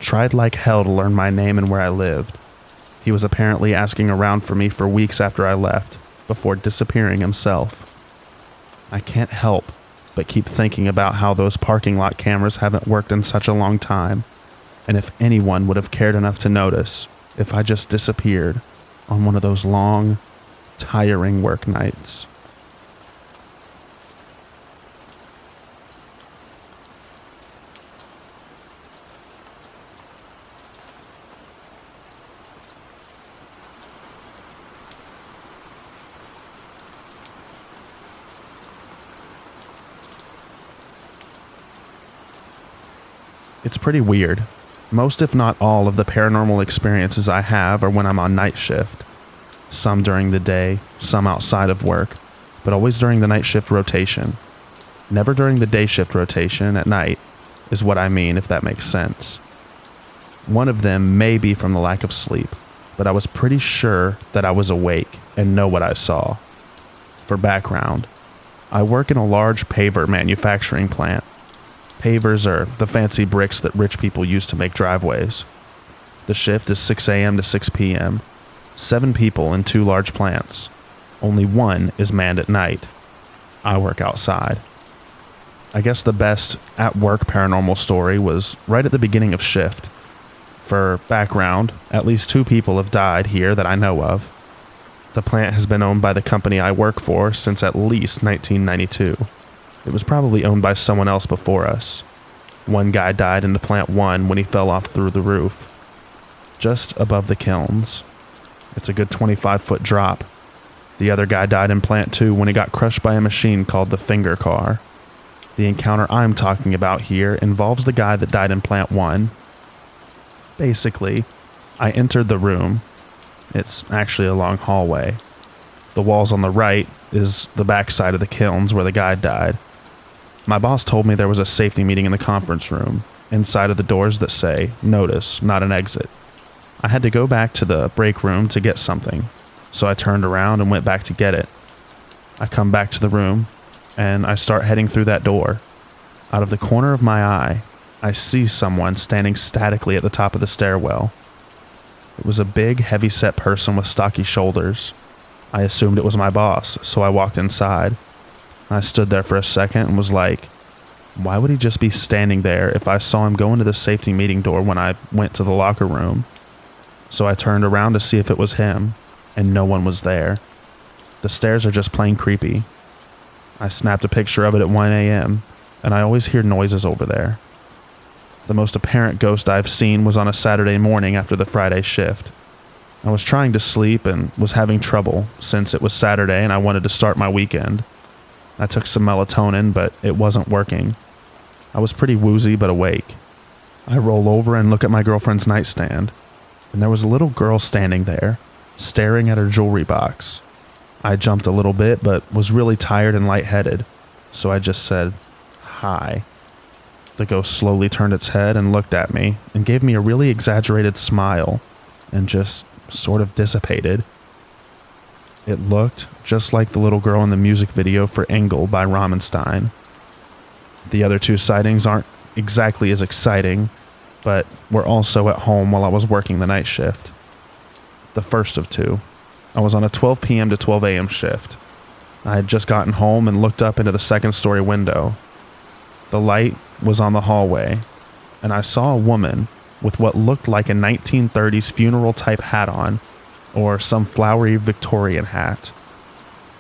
tried like hell to learn my name and where I lived. He was apparently asking around for me for weeks after I left, before disappearing himself. I can't help but keep thinking about how those parking lot cameras haven't worked in such a long time, and if anyone would have cared enough to notice if I just disappeared on one of those long, tiring work nights. It's pretty weird. Most, if not all, of the paranormal experiences I have are when I'm on night shift. Some during the day, some outside of work, but always during the night shift rotation. Never during the day shift rotation at night, is what I mean, if that makes sense. One of them may be from the lack of sleep, but I was pretty sure that I was awake and know what I saw. For background, I work in a large paver manufacturing plant. Pavers are the fancy bricks that rich people use to make driveways. The shift is 6 a.m. to 6 p.m. 7 people in 2 large plants. Only one is manned at night. I work outside. I guess the best at-work paranormal story was right at the beginning of shift. For background, at least 2 people have died here that I know of. The plant has been owned by the company I work for since at least 1992. It was probably owned by someone else before us. One guy died in the plant 1 when he fell off through the roof, just above the kilns. It's a good 25-foot drop. The other guy died in plant 2 when he got crushed by a machine called the finger car. The encounter I'm talking about here involves the guy that died in plant 1. Basically, I entered the room. It's actually a long hallway. The walls on the right is the backside of the kilns where the guy died. My boss told me there was a safety meeting in the conference room, inside of the doors that say, "Notice, not an exit." I had to go back to the break room to get something, so I turned around and went back to get it. I come back to the room, and I start heading through that door. Out of the corner of my eye, I see someone standing statically at the top of the stairwell. It was a big, heavy-set person with stocky shoulders. I assumed it was my boss, so I walked inside. I stood there for a second and was like, why would he just be standing there if I saw him go into the safety meeting door when I went to the locker room? So I turned around to see if it was him, and no one was there. The stairs are just plain creepy. I snapped a picture of it at 1 a.m., and I always hear noises over there. The most apparent ghost I've seen was on a Saturday morning after the Friday shift. I was trying to sleep and was having trouble since it was Saturday and I wanted to start my weekend. I took some melatonin, but it wasn't working. I was pretty woozy but awake. I roll over and look at my girlfriend's nightstand, and there was a little girl standing there, staring at her jewelry box. I jumped a little bit, but was really tired and lightheaded, so I just said, "Hi." The ghost slowly turned its head and looked at me and gave me a really exaggerated smile and just sort of dissipated. It looked just like the little girl in the music video for Engel by Ramenstein. The other two sightings aren't exactly as exciting, but were also at home while I was working the night shift. The first of two. I was on a 12 p.m. to 12 a.m. shift. I had just gotten home and looked up into the second-story window. The light was on the hallway, and I saw a woman with what looked like a 1930s funeral-type hat on, or some flowery Victorian hat.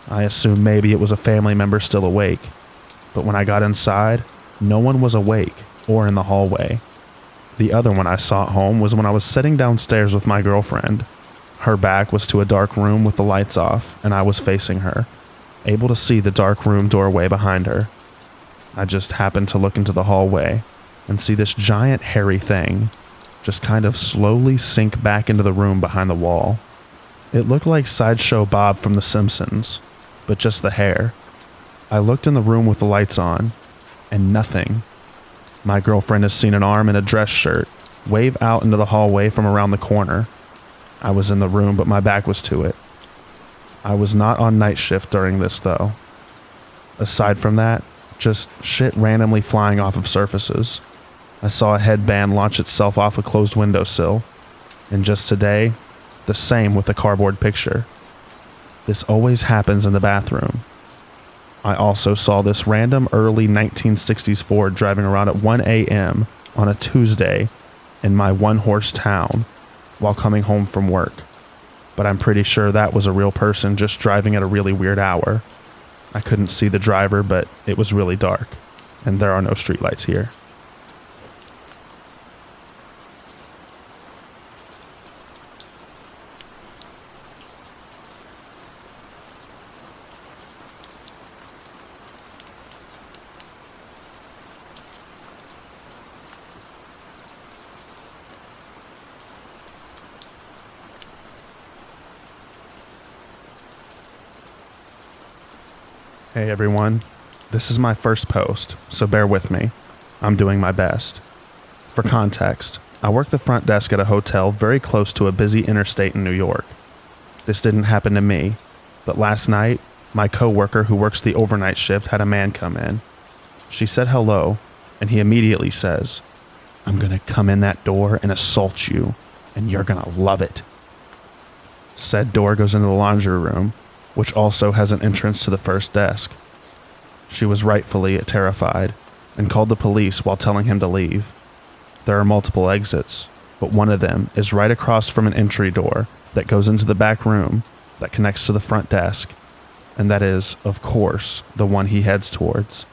I assumed maybe it was a family member still awake, but when I got inside, no one was awake or in the hallway. The other one I saw at home was when I was sitting downstairs with my girlfriend. Her back was to a dark room with the lights off, and I was facing her, able to see the dark room doorway behind her. I just happened to look into the hallway and see this giant hairy thing just kind of slowly sink back into the room behind the wall. It looked like Sideshow Bob from The Simpsons, but just the hair. I looked in the room with the lights on, and nothing. My girlfriend has seen an arm in a dress shirt wave out into the hallway from around the corner. I was in the room, but my back was to it. I was not on night shift during this, though. Aside from that, just shit randomly flying off of surfaces. I saw a headband launch itself off a closed windowsill, and just today, the same with a cardboard picture. This always happens in the bathroom. I also saw this random early 1960s Ford driving around at 1 a.m. on a Tuesday in my one-horse town while coming home from work. But I'm pretty sure that was a real person just driving at a really weird hour. I couldn't see the driver, but it was really dark, and there are no streetlights here. Hey everyone, this is my first post, so bear with me. I'm doing my best. For context, I work the front desk at a hotel very close to a busy interstate in New York. This didn't happen to me, but last night, my coworker who works the overnight shift had a man come in. She said hello, and he immediately says, "I'm gonna come in that door and assault you, and you're gonna love it." Said door goes into the laundry room, which also has an entrance to the first desk. She was rightfully terrified and called the police while telling him to leave. There are multiple exits, but one of them is right across from an entry door that goes into the back room that connects to the front desk, and that is, of course, the one he heads towards.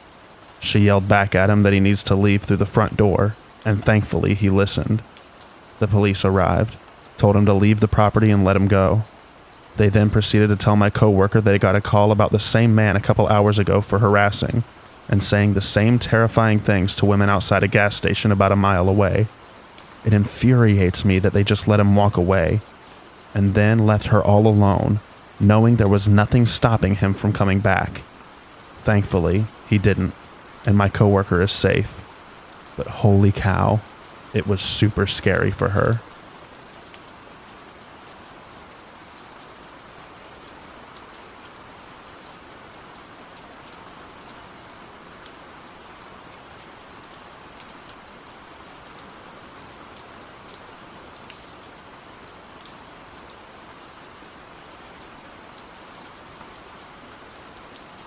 She yelled back at him that he needs to leave through the front door, and thankfully he listened. The police arrived, told him to leave the property and let him go. They then proceeded to tell my coworker they got a call about the same man a couple hours ago for harassing and saying the same terrifying things to women outside a gas station about a mile away. It infuriates me that they just let him walk away and then left her all alone, knowing there was nothing stopping him from coming back. Thankfully, he didn't, and my coworker is safe. But holy cow, it was super scary for her.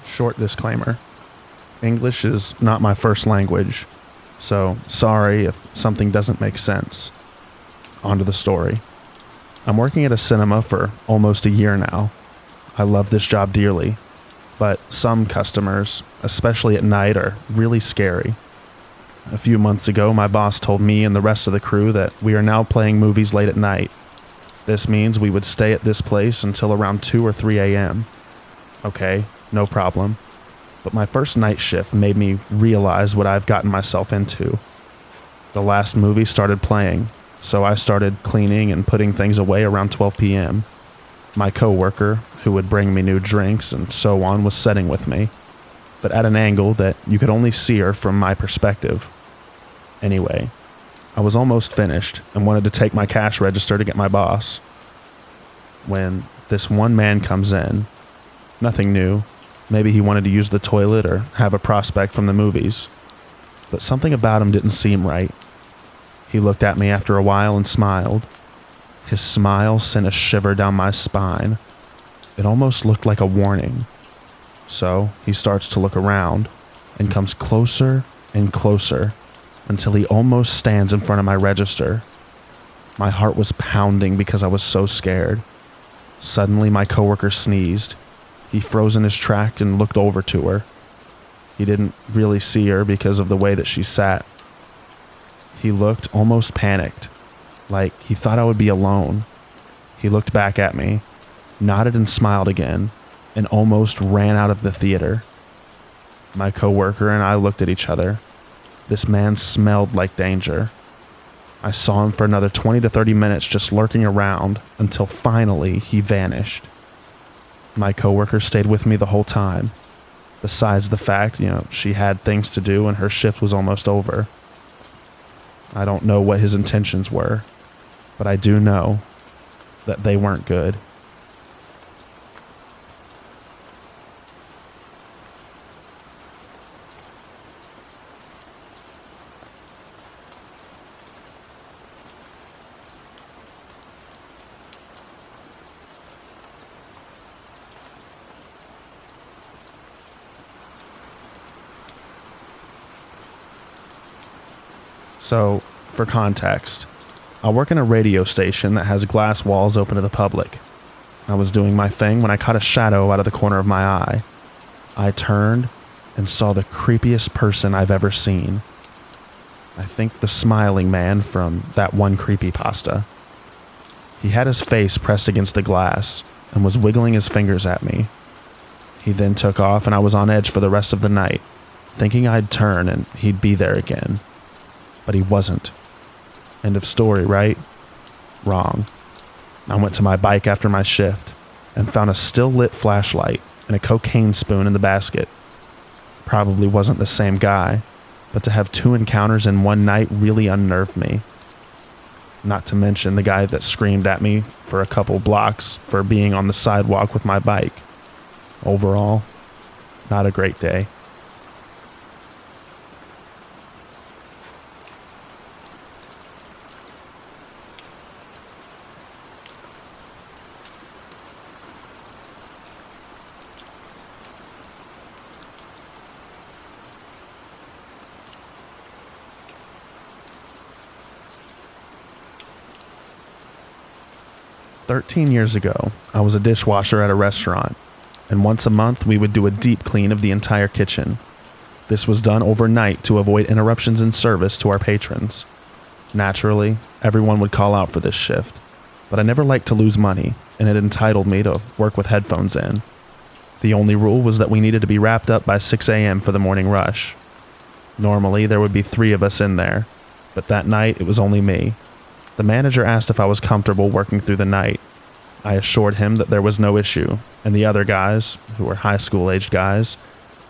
Short disclaimer. English is not my first language, so sorry if something doesn't make sense. On to the story. I'm working at a cinema for almost a year now. I love this job dearly, but some customers, especially at night, are really scary. A few months ago, my boss told me and the rest of the crew that we are now playing movies late at night. This means we would stay at this place until around 2 or 3 a.m. Okay, no problem. But my first night shift made me realize what I've gotten myself into. The last movie started playing, so I started cleaning and putting things away around 12 p.m. My coworker, who would bring me new drinks and so on, was sitting with me, but at an angle that you could only see her from my perspective. Anyway, I was almost finished and wanted to take my cash register to get my boss. when this one man comes in. Nothing new. Maybe he wanted to use the toilet or have a prospect from the movies. But something about him didn't seem right. He looked at me after a while and smiled. His smile sent a shiver down my spine. It almost looked like a warning. So he starts to look around and comes closer and closer until he almost stands in front of my register. My heart was pounding because I was so scared. Suddenly, my coworker sneezed. He froze in his track and looked over to her. He didn't really see her because of the way that she sat. He looked almost panicked, like he thought I would be alone. He looked back at me, nodded and smiled again, and almost ran out of the theater. My coworker and I looked at each other. This man smelled like danger. I saw him for another 20 to 30 minutes just lurking around until finally he vanished. My coworker stayed with me the whole time, besides the fact, she had things to do and her shift was almost over. I don't know what his intentions were, but I do know that they weren't good. So, for context, I work in a radio station that has glass walls open to the public. I was doing my thing when I caught a shadow out of the corner of my eye. I turned and saw the creepiest person I've ever seen. I think the smiling man from that one creepypasta. He had his face pressed against the glass and was wiggling his fingers at me. He then took off and I was on edge for the rest of the night, thinking I'd turn and he'd be there again. But he wasn't. End of story, right? Wrong. I went to my bike after my shift and found a still lit flashlight and a cocaine spoon in the basket. Probably wasn't the same guy, but to have 2 encounters in one night really unnerved me. Not to mention the guy that screamed at me for a couple blocks for being on the sidewalk with my bike. Overall, not a great day. "13 years ago, I was a dishwasher at a restaurant, and once a month we would do a deep clean of the entire kitchen. This was done overnight to avoid interruptions in service to our patrons. Naturally, everyone would call out for this shift, but I never liked to lose money, and it entitled me to work with headphones in. The only rule was that we needed to be wrapped up by 6 a.m. for the morning rush. Normally, there would be 3 of us in there, but that night it was only me. The manager asked if I was comfortable working through the night. I assured him that there was no issue, and the other guys, who were high school-aged guys,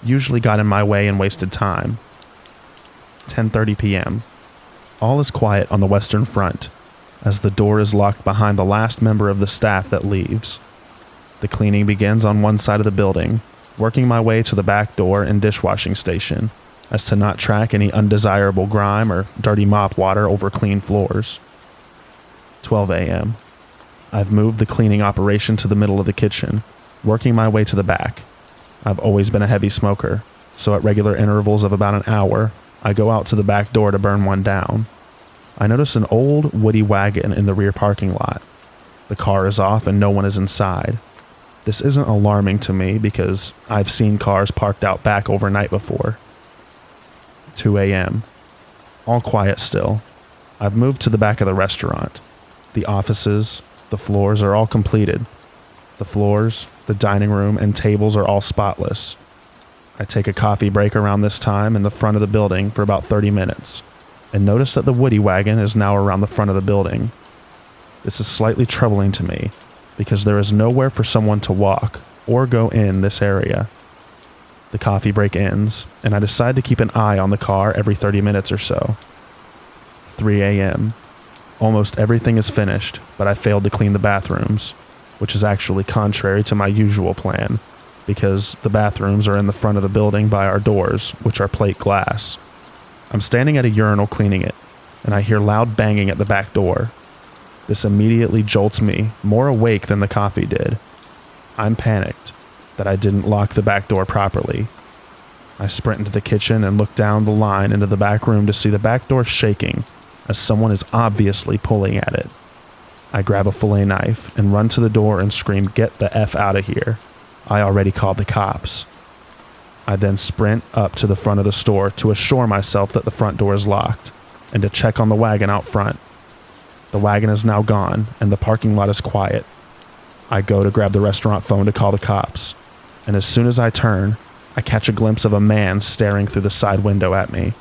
usually got in my way and wasted time. 10:30 p.m. All is quiet on the Western Front, as the door is locked behind the last member of the staff that leaves. The cleaning begins on one side of the building, working my way to the back door and dishwashing station, as to not track any undesirable grime or dirty mop water over clean floors. 12 a.m. I've moved the cleaning operation to the middle of the kitchen, working my way to the back. I've always been a heavy smoker, so at regular intervals of about an hour, I go out to the back door to burn one down. I notice an old woody wagon in the rear parking lot. The car is off and no one is inside. This isn't alarming to me because I've seen cars parked out back overnight before. 2 a.m. All quiet still. I've moved to the back of the restaurant. The offices, the floors are all completed. The floors, the dining room, and tables are all spotless. I take a coffee break around this time in the front of the building for about 30 minutes, and notice that the woody wagon is now around the front of the building. This is slightly troubling to me, because there is nowhere for someone to walk or go in this area. The coffee break ends, and I decide to keep an eye on the car every 30 minutes or so. 3 a.m. Almost everything is finished, but I failed to clean the bathrooms. which is actually contrary to my usual plan, because the bathrooms are in the front of the building by our doors, which are plate glass. I'm standing at a urinal cleaning it, and I hear loud banging at the back door. This immediately jolts me, more awake than the coffee did. I'm panicked that I didn't lock the back door properly. I sprint into the kitchen and look down the line into the back room to see the back door shaking as someone is obviously pulling at it. I grab a fillet knife and run to the door and scream, "Get the F out of here." I already called the cops. I then sprint up to the front of the store to assure myself that the front door is locked and to check on the wagon out front. The wagon is now gone and the parking lot is quiet. I go to grab the restaurant phone to call the cops, and as soon as I turn, I catch a glimpse of a man staring through the side window at me.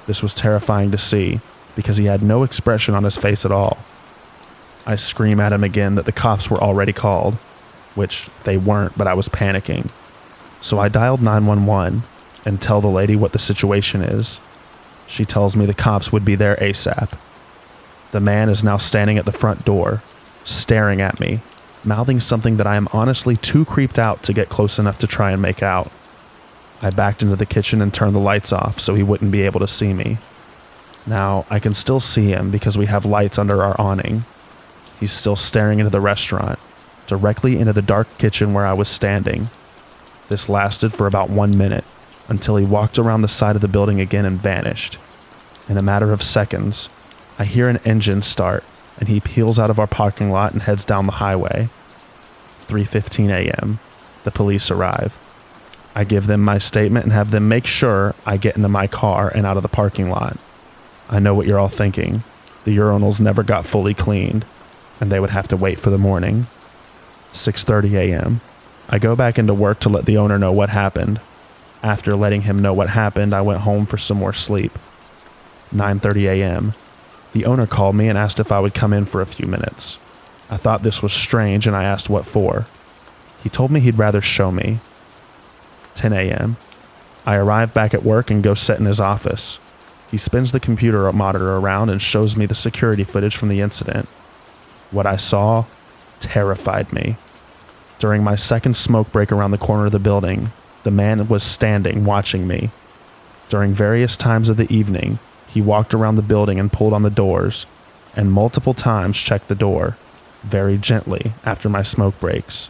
This was terrifying to see because he had no expression on his face at all. I scream at him again that the cops were already called, which they weren't, but I was panicking. So I dialed 911 and tell the lady what the situation is. She tells me the cops would be there ASAP. The man is now standing at the front door, staring at me, mouthing something that I am honestly too creeped out to get close enough to try and make out. I backed into the kitchen and turned the lights off so he wouldn't be able to see me. Now, I can still see him because we have lights under our awning. He's still staring into the restaurant, directly into the dark kitchen where I was standing. This lasted for about 1 minute, until he walked around the side of the building again and vanished. In a matter of seconds, I hear an engine start, and he peels out of our parking lot and heads down the highway. 3:15 a.m. The police arrive. I give them my statement and have them make sure I get into my car and out of the parking lot. I know what you're all thinking. The urinals never got fully cleaned, and they would have to wait for the morning. 6:30 a.m. I go back into work to let the owner know what happened. After letting him know what happened, I went home for some more sleep. 9:30 a.m. The owner called me and asked if I would come in for a few minutes. I thought this was strange and I asked what for. He told me he'd rather show me. 10 a.m. I arrive back at work and go sit in his office. He spins the computer monitor around and shows me the security footage from the incident. What I saw terrified me. During my second smoke break around the corner of the building, the man was standing watching me. During various times of the evening, he walked around the building and pulled on the doors, and multiple times checked the door, very gently after my smoke breaks.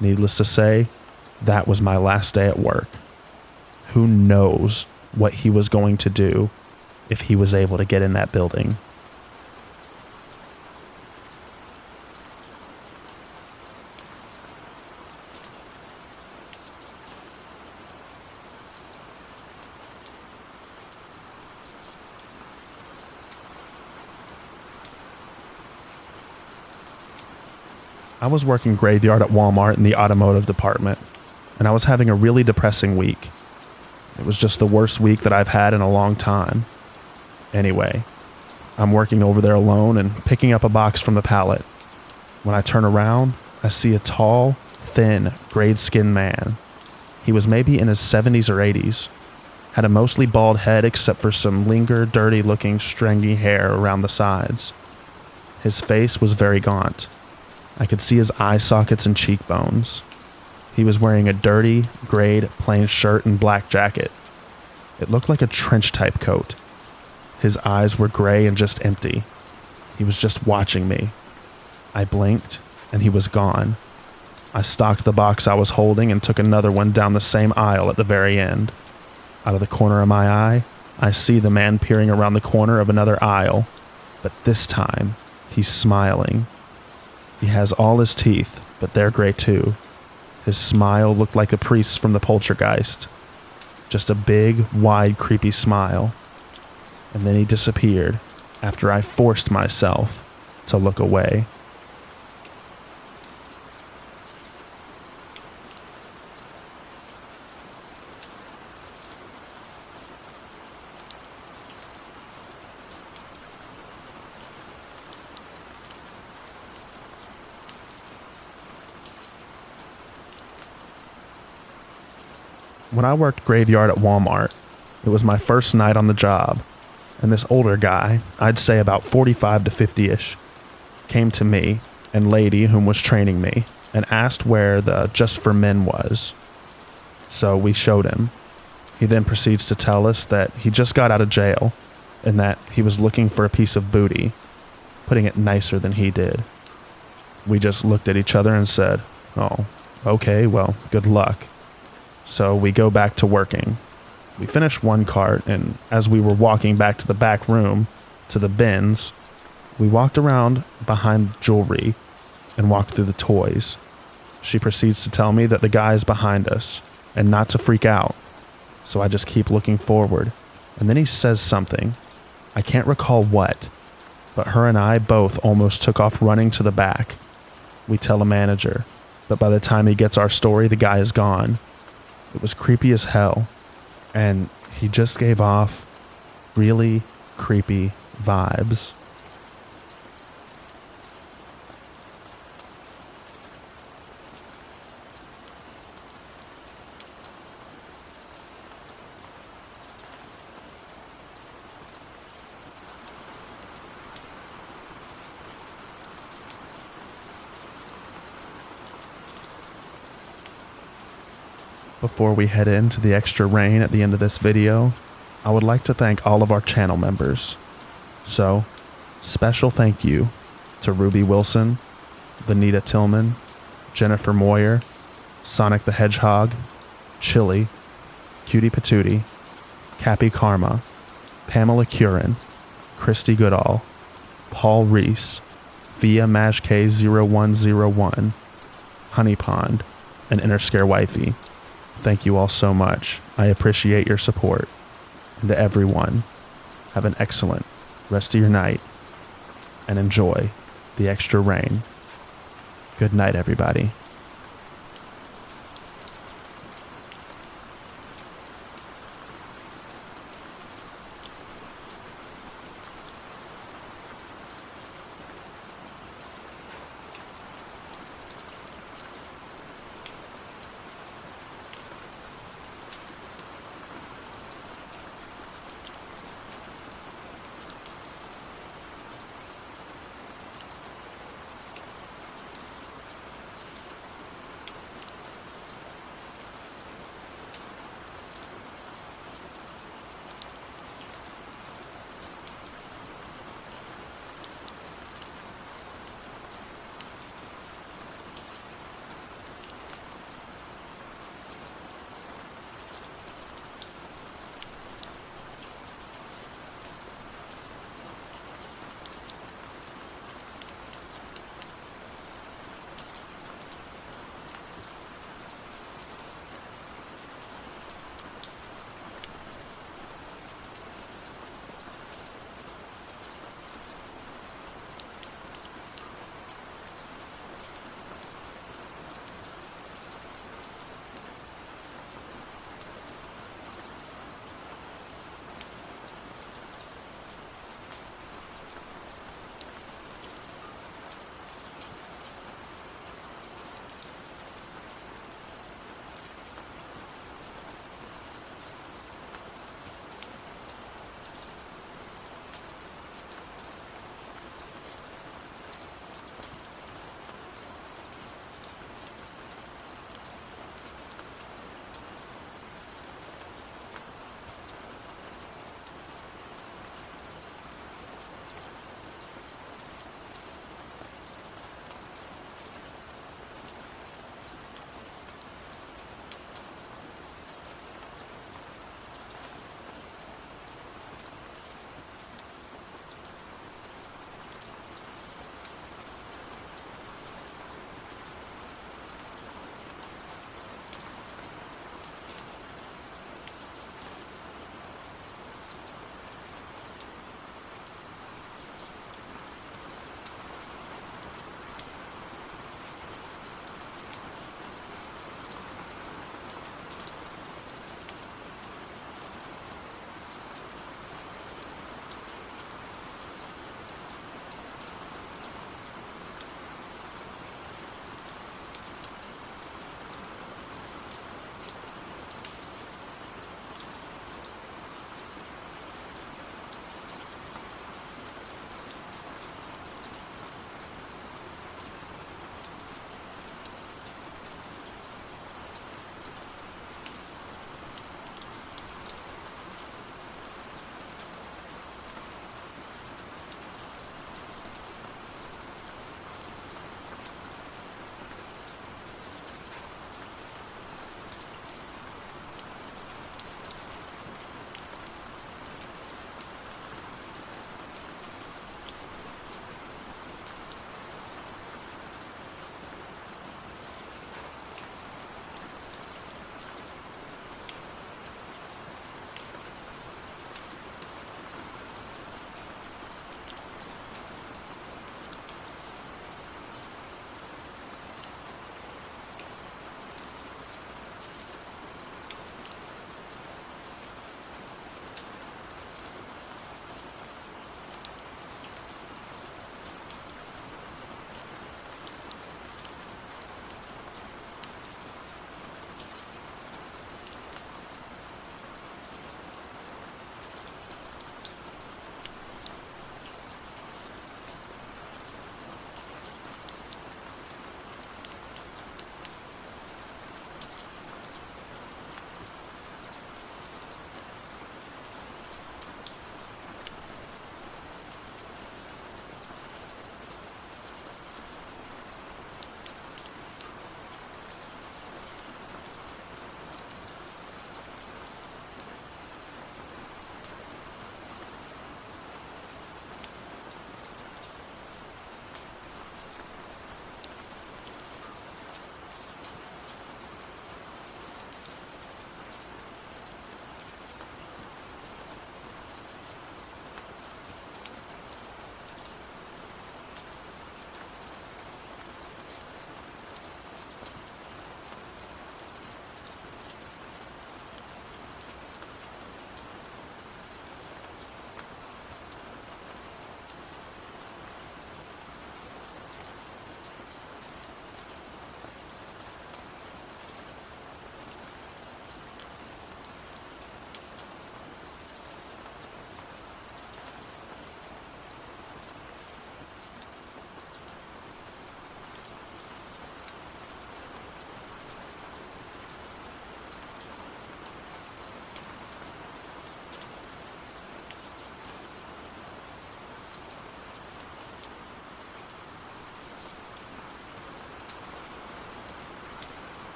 Needless to say, that was my last day at work. Who knows what he was going to do if he was able to get in that building. I was working graveyard at Walmart in the automotive department, and I was having a really depressing week. It was just the worst week that I've had in a long time. Anyway, I'm working over there alone and picking up a box from the pallet. When I turn around, I see a tall, thin, grayed-skinned man. He was maybe in his 70s or 80s, had a mostly bald head except for some dirty-looking stringy hair around the sides. His face was very gaunt. I could see his eye sockets and cheekbones. He was wearing a dirty, grayed, plain shirt and black jacket. It looked like a trench-type coat. His eyes were gray and just empty. He was just watching me. I blinked, and he was gone. I stocked the box I was holding and took another one down the same aisle at the very end. Out of the corner of my eye, I see the man peering around the corner of another aisle, but this time, he's smiling. He has all his teeth, but they're gray too. His smile looked like the priest from the Poltergeist. Just a big, wide, creepy smile. And then he disappeared after I forced myself to look away. When I worked graveyard at Walmart, it was my first night on the job, and this older guy, I'd say about 45 to 50-ish, came to me and lady whom was training me and asked where the Just for Men was. So we showed him. He then proceeds to tell us that he just got out of jail and that he was looking for a piece of booty, putting it nicer than he did. We just looked at each other and said, "Oh, okay, well, good luck." So we go back to working. We finished one cart, and as we were walking back to the back room, to the bins, we walked around behind jewelry and walked through the toys. She proceeds to tell me that the guy is behind us and not to freak out. So I just keep looking forward, and then he says something. I can't recall what, but her and I both almost took off running to the back. We tell a manager, but by the time he gets our story, the guy is gone. It was creepy as hell, and he just gave off really creepy vibes. Before we head into the extra rain at the end of this video, I would like to thank all of our channel members. So, special thank you to Ruby Wilson, Vanita Tillman, Jennifer Moyer, Sonic the Hedgehog, Chili, Cutie Patootie, Cappy Karma, Pamela Curran, Christy Goodall, Paul Reese, Via MashK0101, Honey Pond, and Interscare Wifey. Thank you all so much. I appreciate your support. And to everyone, have an excellent rest of your night and enjoy the extra rain. Good night, everybody.